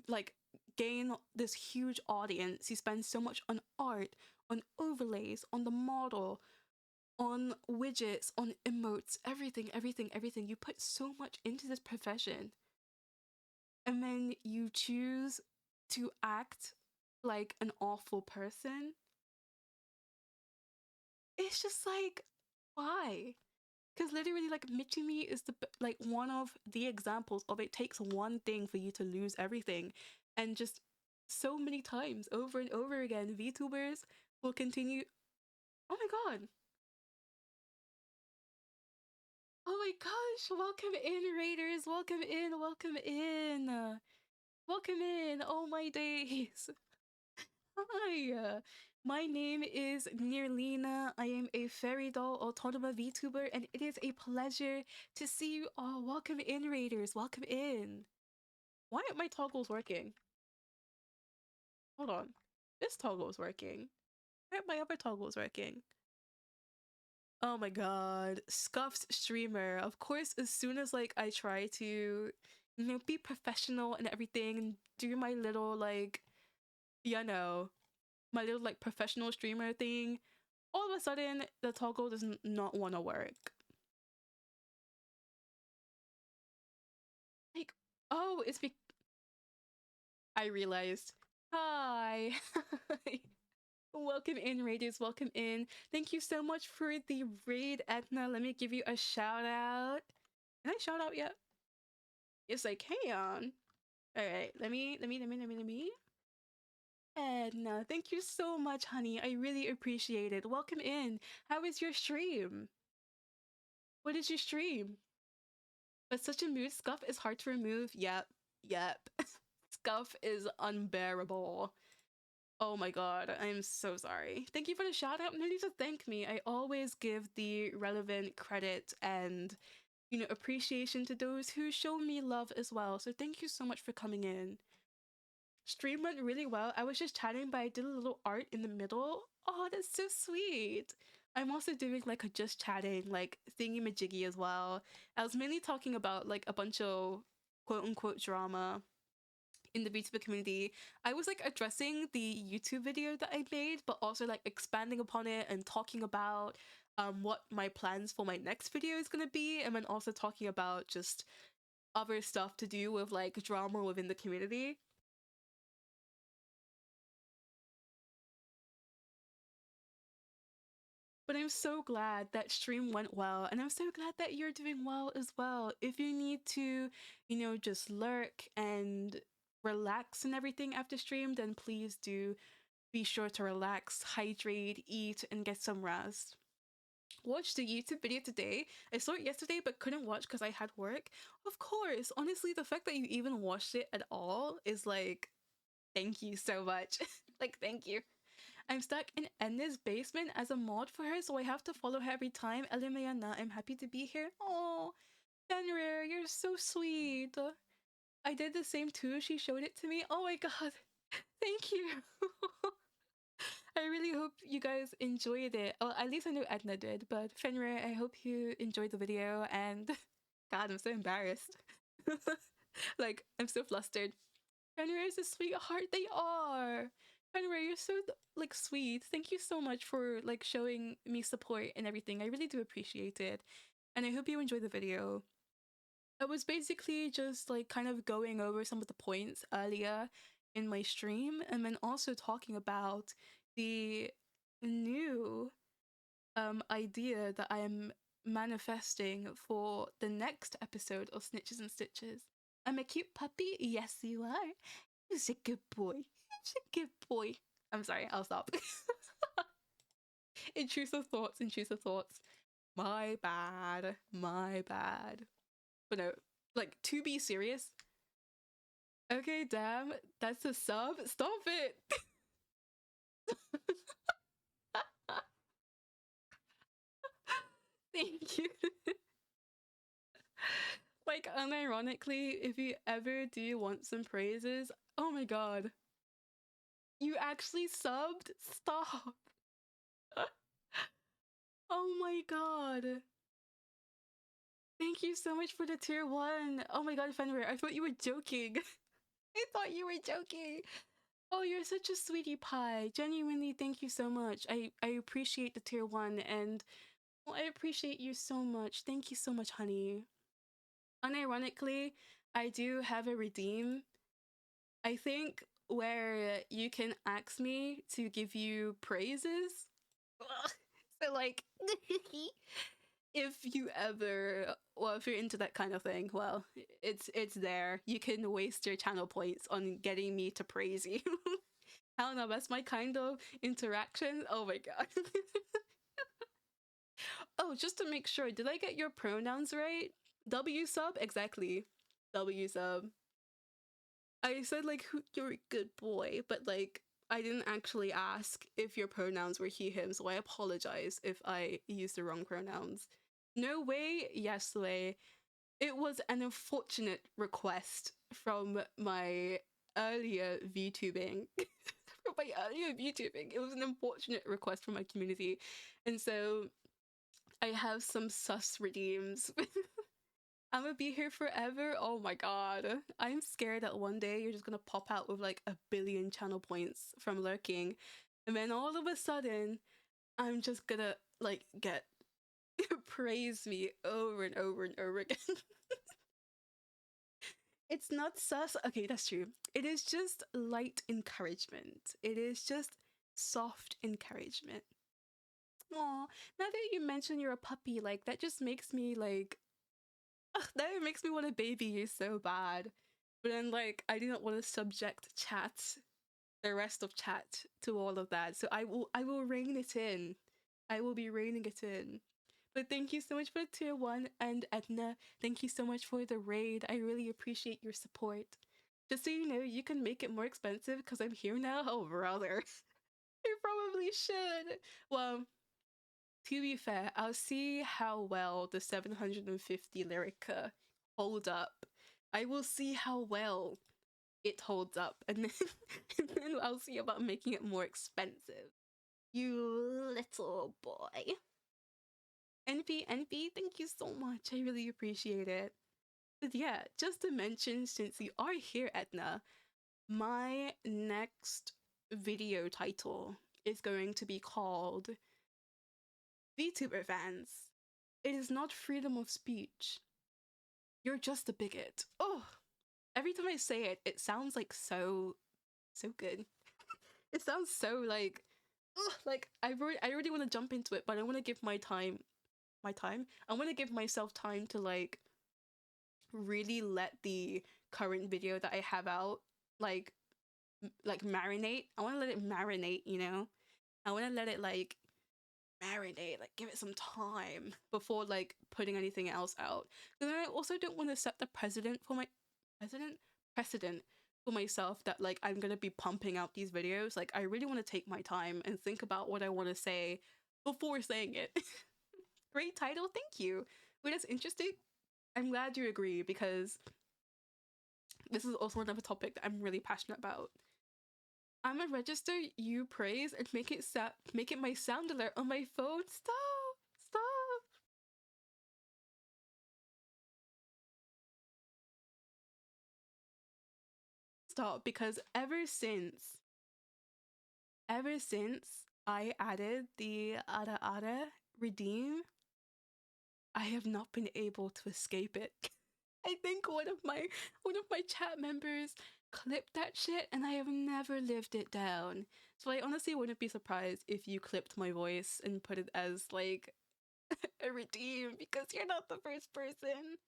like gain this huge audience. You spend so much on art, on overlays, on the model, on widgets, on emotes, everything, everything, everything. You put so much into this profession. And then you choose to act like an awful person. It's just like, why? Because literally, like, Michimi is the like one of the examples of it takes one thing for you to lose everything. And just so many times over and over again, VTubers will continue. Oh my god. Oh my gosh, welcome in, Raiders. Welcome in, welcome in. Welcome in. Oh my days. Hi. My name is Nyrlena. I am a fairy doll autonomous VTuber, and it is a pleasure to see you all. Welcome in, Raiders. Welcome in. Why aren't my toggles working? Hold on. This toggle is working. Why aren't my other toggles working? Oh my god. Scuffed streamer. Of course, as soon as like I try to, you know, be professional and everything and do my little like, you know, my little like professional streamer thing, all of a sudden the toggle does not want to work. Like, oh, it's I realized. Hi. Welcome in, Raiders. Welcome in. Thank you so much for the raid, Edna. Let me give you a shout out. Can I shout out yet? It's like, hey on. All right, let me. Edna, thank you so much, honey. I really appreciate it. Welcome in. How is your stream? What did you stream? But such a mood, Scuff is hard to remove. Yep, yep. Scuff is unbearable. Oh my god, I'm so sorry. Thank you for the shout out. No need to thank me. I always give the relevant credit and, you know, appreciation to those who show me love as well. So thank you so much for coming in. Stream went really well. I was just chatting, but I did a little art in the middle. Oh, that's so sweet. I'm also doing like a just chatting, like thingy majiggy as well. I was mainly talking about like a bunch of quote unquote drama in the VTuber community. I was like addressing the YouTube video that I made, but also like expanding upon it and talking about what my plans for my next video is gonna be, and then also talking about just other stuff to do with like drama within the community. But I'm so glad that stream went well, and I'm so glad that you're doing well as well. If you need to, you know, just lurk and relax and everything after stream, then please do be sure to relax, hydrate, eat, and get some rest. Watched the YouTube video today. I saw it yesterday but couldn't watch because I had work. Of course, honestly, the fact that you even watched it at all is like, thank you so much. Like, thank you. I'm stuck in Enna's basement as a mod for her, so I have to follow her every time. Elimayana, I'm happy to be here. Oh, Fenrir, you're so sweet. I did the same too. She showed it to me. Oh my god. Thank you. I really hope you guys enjoyed it. Well, at least I know Edna did, but Fenrir, I hope you enjoyed the video and god, I'm so embarrassed. Like, I'm so flustered. Fenrir is a sweetheart. They are. Fenrir, you're so like sweet. Thank you so much for like showing me support and everything. I really do appreciate it. And I hope you enjoyed the video. I was basically just like kind of going over some of the points earlier in my stream and then also talking about the new idea that I am manifesting for the next episode of Snitches and Stitches. I'm a cute puppy? Yes, you are. You're a good boy. You're a good boy. I'm sorry, I'll stop. Intrusive thoughts, intrusive thoughts. My bad. My bad. But no, like, to be serious. Okay, damn, that's a sub. Stop it. Thank you. Like, unironically, if you ever do want some praises, oh my god. You actually subbed? Stop. Oh my god. Thank you so much for the tier 1. Oh my god, Fenrir, I thought you were joking. I thought you were joking. Oh, you're such a sweetie pie. Genuinely, thank you so much. I appreciate the tier 1 and well, I appreciate you so much. Thank you so much, honey. Unironically, I do have a redeem. I think where you can ask me to give you praises. So like if you ever, well, if you're into that kind of thing, well, it's there. You can waste your channel points on getting me to praise you. I don't know, that's my kind of interaction. Oh my god. Oh, just to make sure, did I get your pronouns right? W sub? Exactly. W sub. I said like you're a good boy, but like I didn't actually ask if your pronouns were he, him, so I apologize if I used the wrong pronouns. No way, yes way. It was an unfortunate request from my earlier VTubing. From my earlier VTubing. It was an unfortunate request from my community. And so I have some sus redeems. I'm gonna be here forever. Oh my god. I'm scared that one day you're just gonna pop out with like 1,000,000,000 channel points from lurking. And then all of a sudden, I'm just gonna like get praise me over and over and over again. It's not sus. Okay, that's true. It is just light encouragement. It is just soft encouragement. Aw, now that you mention you're a puppy, like that just makes me like ugh, that makes me want to baby you so bad. But then like I do not want to subject chat, the rest of chat, to all of that. So I will rein it in. I will be reining it in. But thank you so much for tier 1 and Edna. Thank you so much for the raid. I really appreciate your support. Just so you know, you can make it more expensive because I'm here now. Oh brother. You probably should. Well, to be fair, I'll see how well the 750 Lyrica hold up. I will see how well it holds up, and then, and then I'll see about making it more expensive. You little boy. Envy, Envy, thank you so much. I really appreciate it. But yeah, just to mention, since you are here, Edna, my next video title is going to be called VTuber fans. It is not freedom of speech. You're just a bigot. Oh, every time I say it, it sounds like so good. It sounds so like, ugh, like I already want to jump into it, but I want to give my time. I want to give myself time to like really let the current video that I have out like marinate. I want to let it marinate, you know? I want to let it like marinate, like give it some time before like putting anything else out. Because I also don't want to set the precedent for myself that like I'm gonna be pumping out these videos. Like I really want to take my time and think about what I want to say before saying it. Great title, thank you. Wait, that's interesting. I'm glad you agree, because this is also another topic that I'm really passionate about. I'ma register you praise and make it my sound alert on my phone. Stop! Stop! Stop, because ever since I added the Ada redeem, I have not been able to escape it. I think one of my chat members clipped that shit, and I have never lived it down. So I honestly wouldn't be surprised if you clipped my voice and put it as like a redeem, because you're not the first person.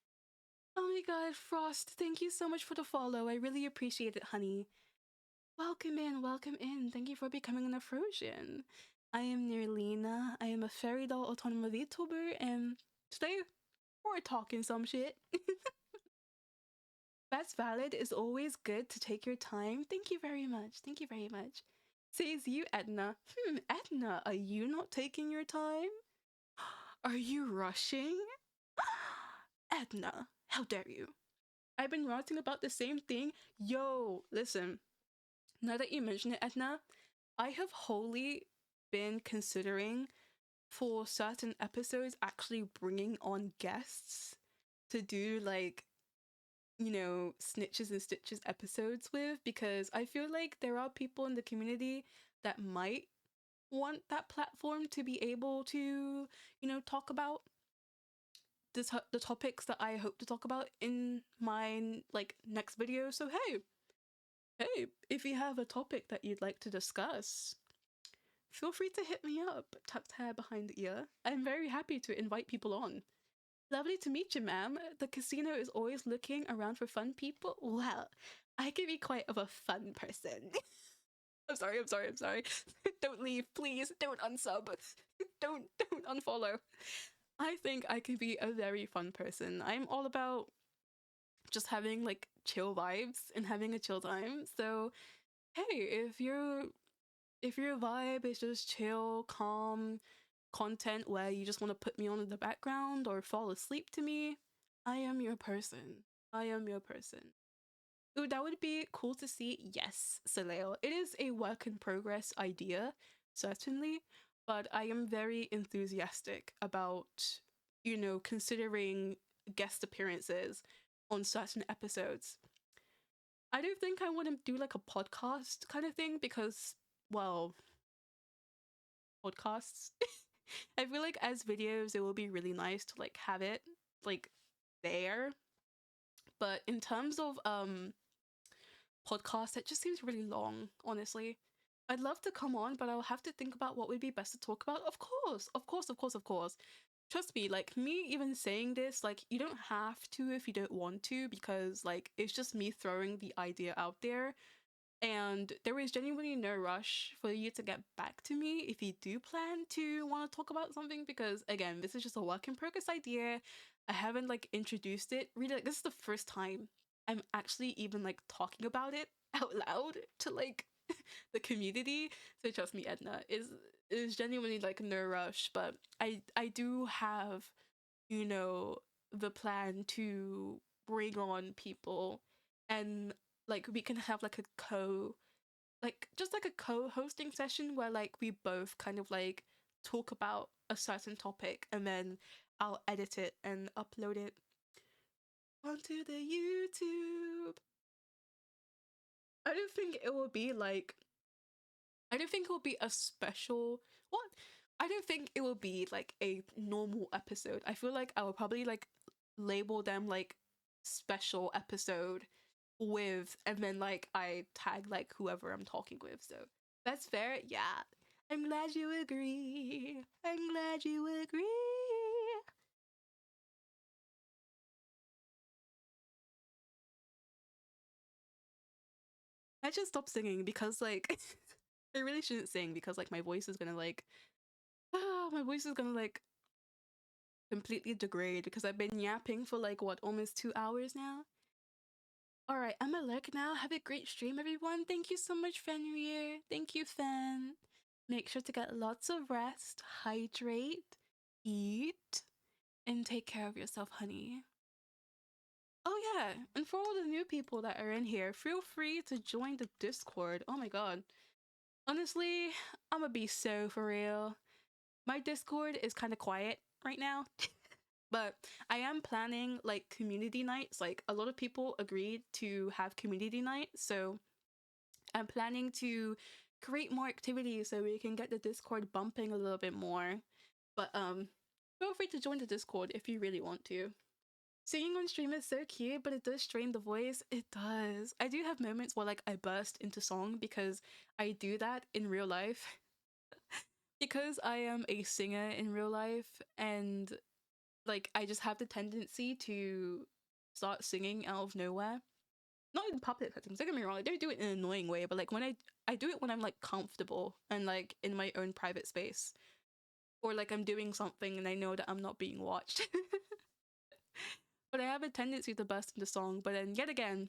Oh my god, Frost, thank you so much for the follow. I really appreciate it, honey. Welcome in, welcome in. Thank you for becoming an Afrosian. I am Nyrlena. I am a fairy doll autonomous VTuber, and today we're talking some shit. That's valid. It's always good to take your time. Thank you very much. Thank you very much. Says you, Edna. Edna, are you not taking your time? Are you rushing? Edna, how dare you? I've been writing about the same thing. Yo, listen. Now that you mention it, Edna, I have wholly been considering for certain episodes actually bringing on guests to do like, you know, snitches and stitches episodes with, because I feel like there are people in the community that might want that platform to be able to, you know, talk about the topics that I hope to talk about in my like next video. So hey, if you have a topic that you'd like to discuss, feel free to hit me up. Tucked hair behind the ear. I'm very happy to invite people on. Lovely to meet you, ma'am. The casino is always looking around for fun people. Well, I can be quite of a fun person. I'm sorry. Don't leave, please. Don't unsub. don't unfollow. I think I can be a very fun person. I'm all about just having like chill vibes and having a chill time. So, hey, if your vibe is just chill, calm content where you just want to put me on in the background or fall asleep to me, I am your person. I am your person. Ooh, that would be cool to see. Yes, Saleo. It is a work in progress idea, certainly, but I am very enthusiastic about, you know, considering guest appearances on certain episodes. I don't think I want to do like a podcast kind of thing because, well, podcasts. I feel like as videos, it will be really nice to like have it like there. But in terms of podcast, it just seems really long, honestly. I'd love to come on, but I'll have to think about what would be best to talk about. Of course. Trust me, like me even saying this, like you don't have to if you don't want to, because like it's just me throwing the idea out there. And there is genuinely no rush for you to get back to me if you do plan to want to talk about something, because again, this is just a work in progress idea. I haven't like introduced it. Really, like this is the first time I'm actually even like talking about it out loud to like the community. So trust me, Edna, is genuinely like no rush, but I do have, you know, the plan to bring on people, and like we can have like a just like a co-hosting session where like we both kind of like talk about a certain topic, and then I'll edit it and upload it onto the YouTube. I don't think it will be like I don't think it will be a special what? I don't think it will be like a normal episode. I feel like I will probably like label them like special episode with, and then like I tag like whoever I'm talking with. So that's fair. Yeah. I'm glad you agree. I'm glad you agree. I just stopped singing because like I really shouldn't sing, because like my voice is gonna like my voice is gonna like completely degrade, because I've been yapping for like what, almost 2 hours now. Alright, I'm a lurk now. Have a great stream, everyone. Thank you so much, Fenrir. Thank you, Fen. Make sure to get lots of rest, hydrate, eat, and take care of yourself, honey. Oh yeah, and for all the new people that are in here, feel free to join the Discord. Oh my god. Honestly, I'm gonna be so for real. My Discord is kind of quiet right now, but I am planning like community nights. Like a lot of people agreed to have community night, so I'm planning to create more activities so we can get the Discord bumping a little bit more. But feel free to join the Discord if you really want to. Singing on stream is so cute, but it does strain the voice. It does. I do have moments where like I burst into song because I do that in real life. Because I am a singer in real life and like I just have the tendency to start singing out of nowhere. Not in public settings, don't get me wrong, I don't do it in an annoying way, but like when I do it when I'm like comfortable and like in my own private space. Or like I'm doing something and I know that I'm not being watched. But I have a tendency to burst into song, but then yet again,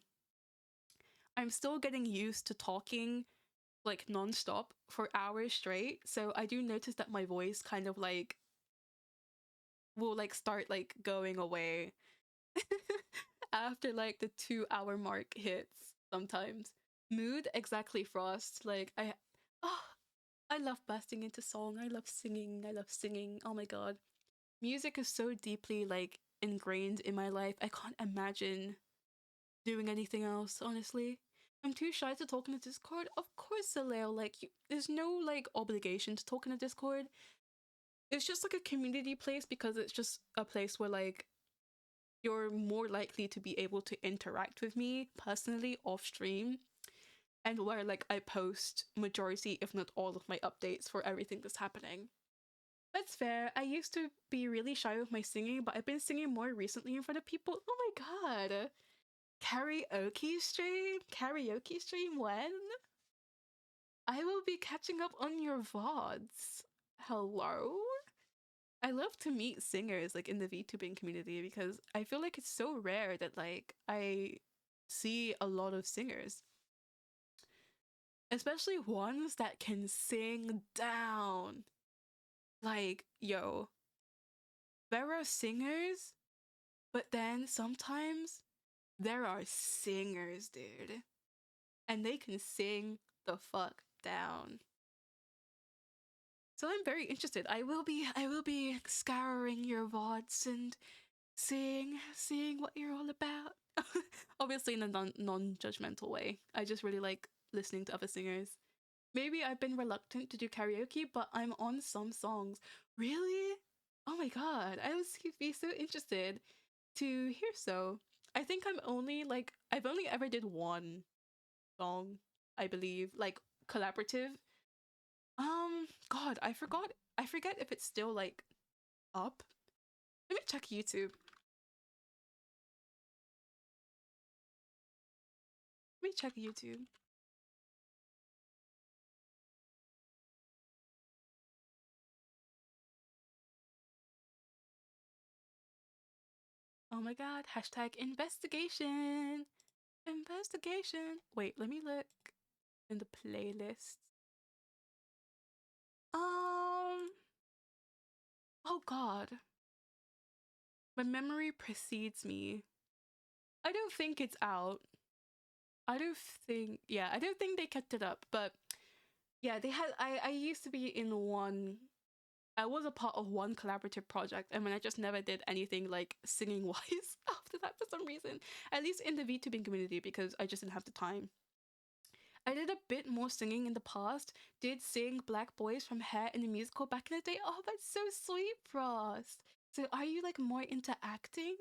I'm still getting used to talking like non-stop for hours straight. So I do notice that my voice kind of like will like start like going away after like the 2 hour mark hits sometimes. Mood exactly Frost. Like oh I love bursting into song. I love singing. I love singing. Oh my god. Music is so deeply like ingrained in my life. I can't imagine doing anything else, honestly. I'm too shy to talk in the Discord. Of course, Saleo, like there's no like obligation to talk in the Discord. It's just like a community place because it's just a place where like you're more likely to be able to interact with me personally off stream and where like I post majority if not all of my updates for everything that's happening. That's fair. I used to be really shy with my singing, but I've been singing more recently in front of people. Oh my god. Karaoke stream? Karaoke stream when? I will be catching up on your VODs. Hello? I love to meet singers like in the VTubing community because I feel like it's so rare that like I see a lot of singers. Especially ones that can sing down. Like, yo, there are singers, but then sometimes there are singers, dude. And they can sing the fuck down. So I'm very interested. I will be scouring your VODs and seeing what you're all about. Obviously in a non-judgmental way. I just really like listening to other singers. Maybe I've been reluctant to do karaoke, but I'm on some songs. Really? Oh my god, I would be so interested to hear so. I think I've only ever did one song, I believe, like collaborative. God, I forget if it's still like up. Let me check YouTube. Let me check YouTube. Oh my god, hashtag investigation. Investigation. Wait, let me look in the playlist. Oh god. My memory precedes me. I don't think it's out. I don't think they kept it up, but yeah, they had I used to be in one I was a part of one collaborative project and when I just never did anything like singing wise after that for some reason. At least in the VTubing community because I just didn't have the time. I did a bit more singing in the past, did sing Black Boys from Hair in the musical back in the day. Oh, that's so sweet, Frost. So are you like more into acting?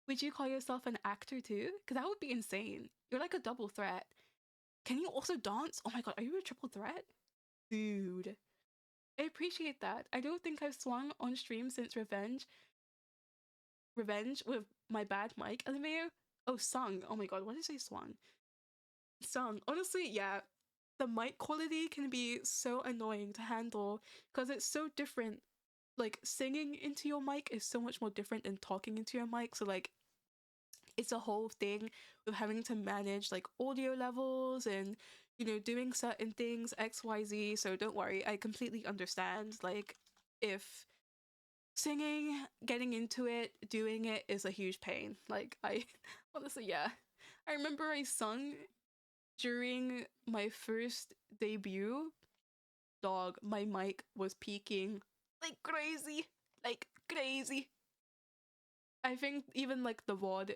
Would you call yourself an actor too? Because that would be insane. You're like a double threat. Can you also dance? Oh my god, are you a triple threat? Dude. I appreciate that. I don't think I've swung on stream since Revenge. Revenge with my bad mic, LMAO. Oh, sung. Oh my god, what did I say swung? Sung. Honestly, yeah. The mic quality can be so annoying to handle because it's so different. Like, singing into your mic is so much more different than talking into your mic. So, like, it's a whole thing with having to manage like audio levels and doing certain things XYZ. So don't worry, I completely understand like if singing, getting into it, doing it is a huge pain. Like, I honestly, yeah. I remember I sung during my first debut. Dog, my mic was peaking like crazy. Like crazy. I think even like the VOD,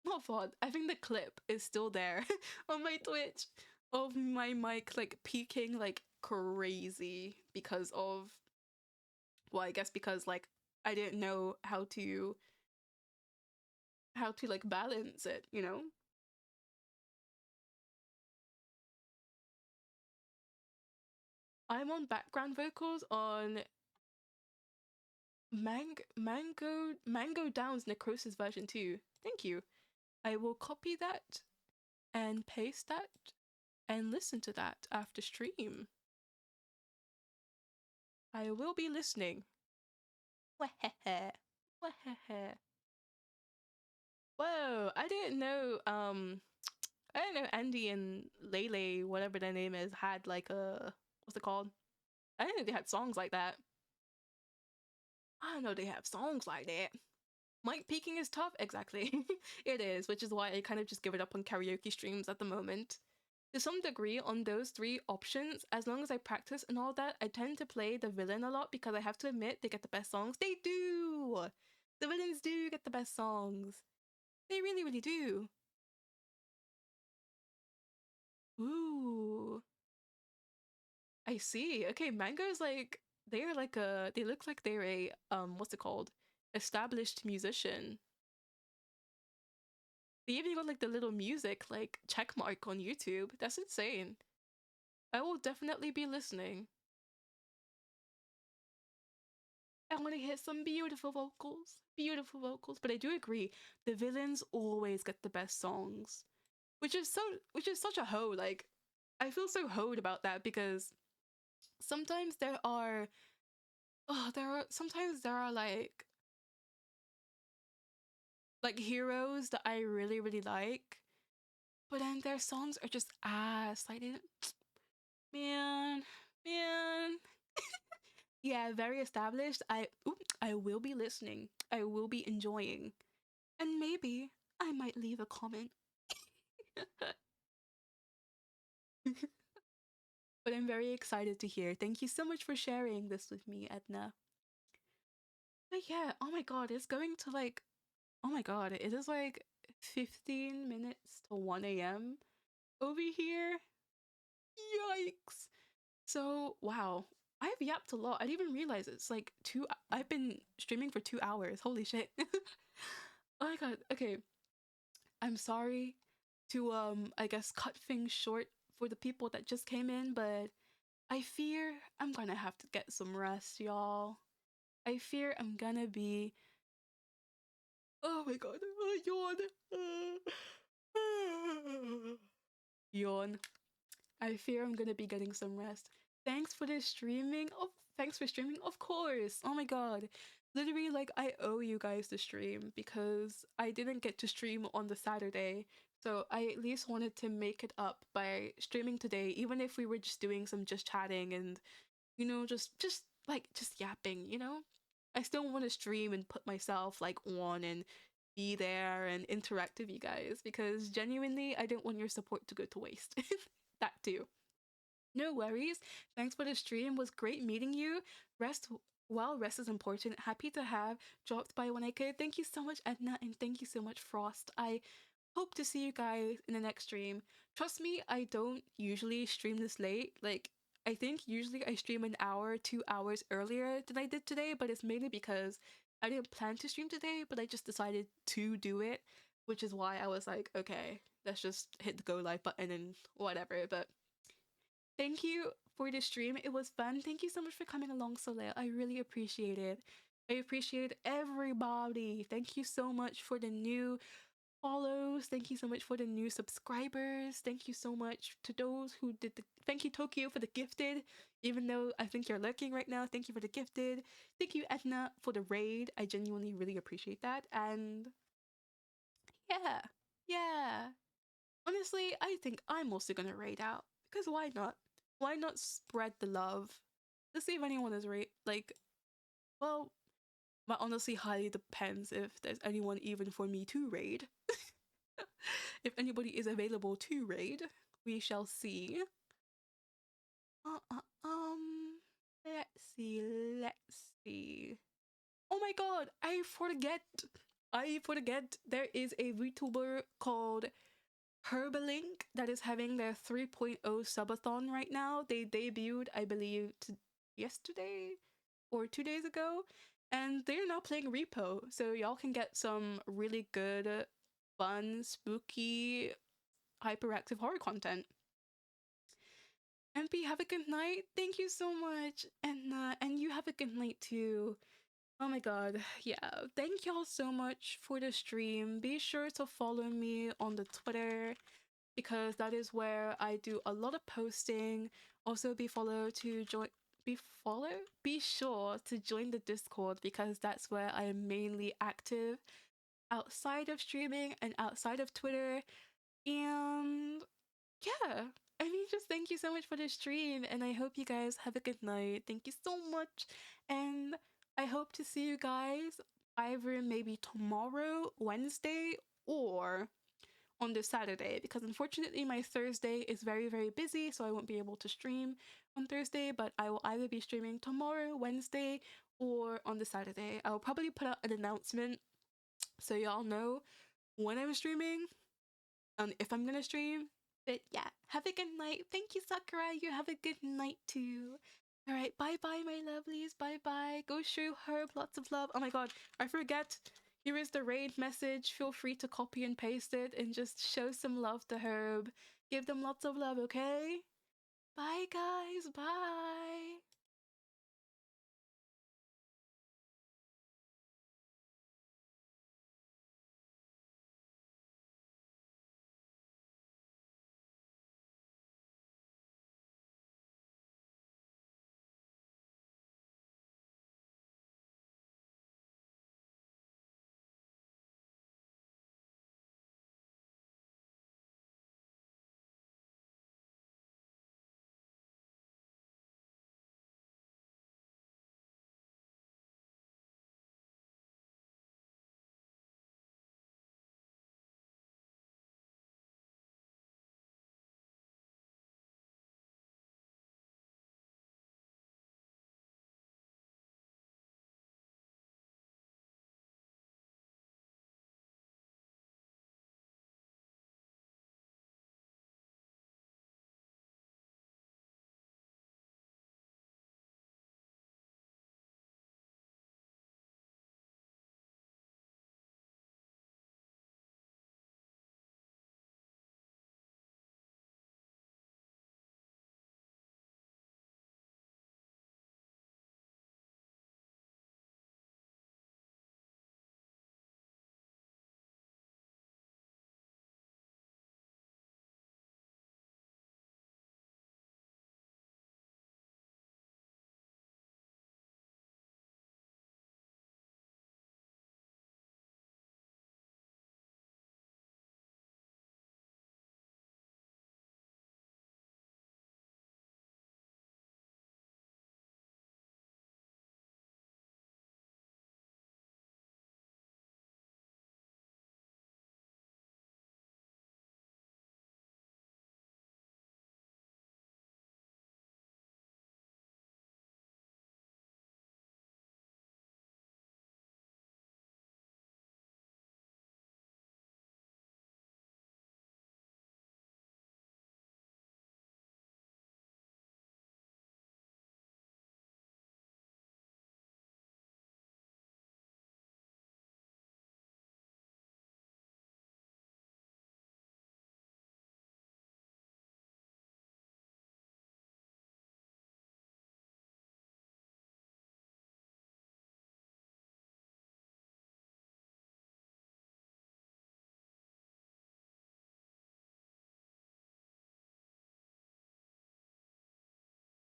not VOD, I think the clip is still there on my Twitch of my mic like peaking like crazy because of, well, I guess because like I didn't know how to like balance it, you know? I'm on background vocals on Mango Down's Necrosis version 2. Thank you. I will copy that and paste that and listen to that after stream. I will be listening. Wahehe. Wahehe. Whoa, I didn't know Andy and Lele, whatever their name is, had like a, what's it called? I didn't know they had songs like that. I don't know they have songs like that. Mic peaking is tough, exactly. It is, which is why I kind of just give it up on karaoke streams at the moment. To some degree, on those three options, as long as I practice and all that, I tend to play the villain a lot because I have to admit they get the best songs. They do! The villains do get the best songs. They really, really do. Ooh. I see. Okay, Mango's like, they're like they look like they're a, what's it called? Established musician. They even got like the little music like check mark on YouTube. That's insane. I will definitely be listening. I want to hear some beautiful vocals. Beautiful vocals. But I do agree, the villains always get the best songs. Which is such a hoe. Like, I feel so hoed about that because sometimes sometimes there are like heroes that I really, really like, but then their songs are just ass. Like, they, man, man. Yeah, very established. I will be listening. I will be enjoying. And maybe I might leave a comment. But I'm very excited to hear. Thank you so much for sharing this with me, Edna. But yeah, oh my god, it's going to like, oh my god, it is like 15 minutes to 1 a.m. over here. Yikes. So, wow. I've yapped a lot. I didn't even realize it's like I've been streaming for 2 hours. Holy shit. Oh my god. Okay. I'm sorry to I guess cut things short for the people that just came in, but I fear I'm gonna have to get some rest, y'all. I fear I'm gonna be, oh my god, yawn. Yawn. I fear I'm gonna be getting some rest. Thanks for the streaming. Oh, thanks for streaming. Of course. Oh my god. Literally, like, I owe you guys the stream because I didn't get to stream on the Saturday. So I at least wanted to make it up by streaming today, even if we were just doing some just chatting and, you know, just yapping, you know? I still want to stream and put myself like on and be there and interact with you guys because genuinely I don't want your support to go to waste. That too. No worries. Thanks for the stream. Was great meeting you. Rest while rest is important. Happy to have dropped by when I could. Thank you so much, Edna, and thank you so much, Frost. I hope to see you guys in the next stream. Trust me, I don't usually stream this late. Like, I think usually I stream an hour, 2 hours earlier than I did today, but it's mainly because I didn't plan to stream today, but I just decided to do it, which is why I was like, okay, let's just hit the go live button and whatever. But thank you for the stream. It was fun. Thank you so much for coming along, Soleil. I really appreciate it. I appreciate everybody. Thank you so much for the new follows. Thank you so much for the new subscribers. Thank you so much to those who did the. Thank you, Tokyo, for the gifted. Even though I think you're lurking right now, thank you for the gifted. Thank you, Edna, for the raid. I genuinely really appreciate that. And yeah, yeah. Honestly, I think I'm also gonna raid out because why not? Why not spread the love? Let's see if anyone is like, well, But honestly, highly depends if there's anyone even for me to raid. If anybody is available to raid, we shall see. Uh, uh, um, let's see, let's see. Oh my god, I forget. There is a VTuber called Herbalink that is having their 3.0 subathon right now. They debuted, I believe, yesterday or 2 days ago, and they're now playing Repo, so y'all can get some really good, fun, spooky, hyperactive horror content. MP, have a good night. Thank you so much, and you have a good night too. Oh my god, yeah. Thank y'all so much for the stream. Be sure to follow me on the Twitter because that is where I do a lot of posting. Also be sure to join the Discord because that's where I am mainly active outside of streaming and outside of Twitter. And yeah, I mean, just thank you so much for the stream, and I hope you guys have a good night. Thank you so much, and I hope to see you guys either maybe tomorrow, Wednesday, or on this Saturday, because unfortunately my Thursday is very, very busy, so I won't be able to stream on Thursday, but I will either be streaming tomorrow, Wednesday, or on the Saturday. I will probably put out an announcement so y'all know when I'm streaming and if I'm gonna stream. But yeah, have a good night. Thank you, Sakura. You have a good night too. Alright, bye bye, my lovelies. Bye bye. Go show Herb lots of love. Oh my god, I forget. Here is the raid message. Feel free to copy and paste it and just show some love to Herb. Give them lots of love, okay? Bye, guys. Bye.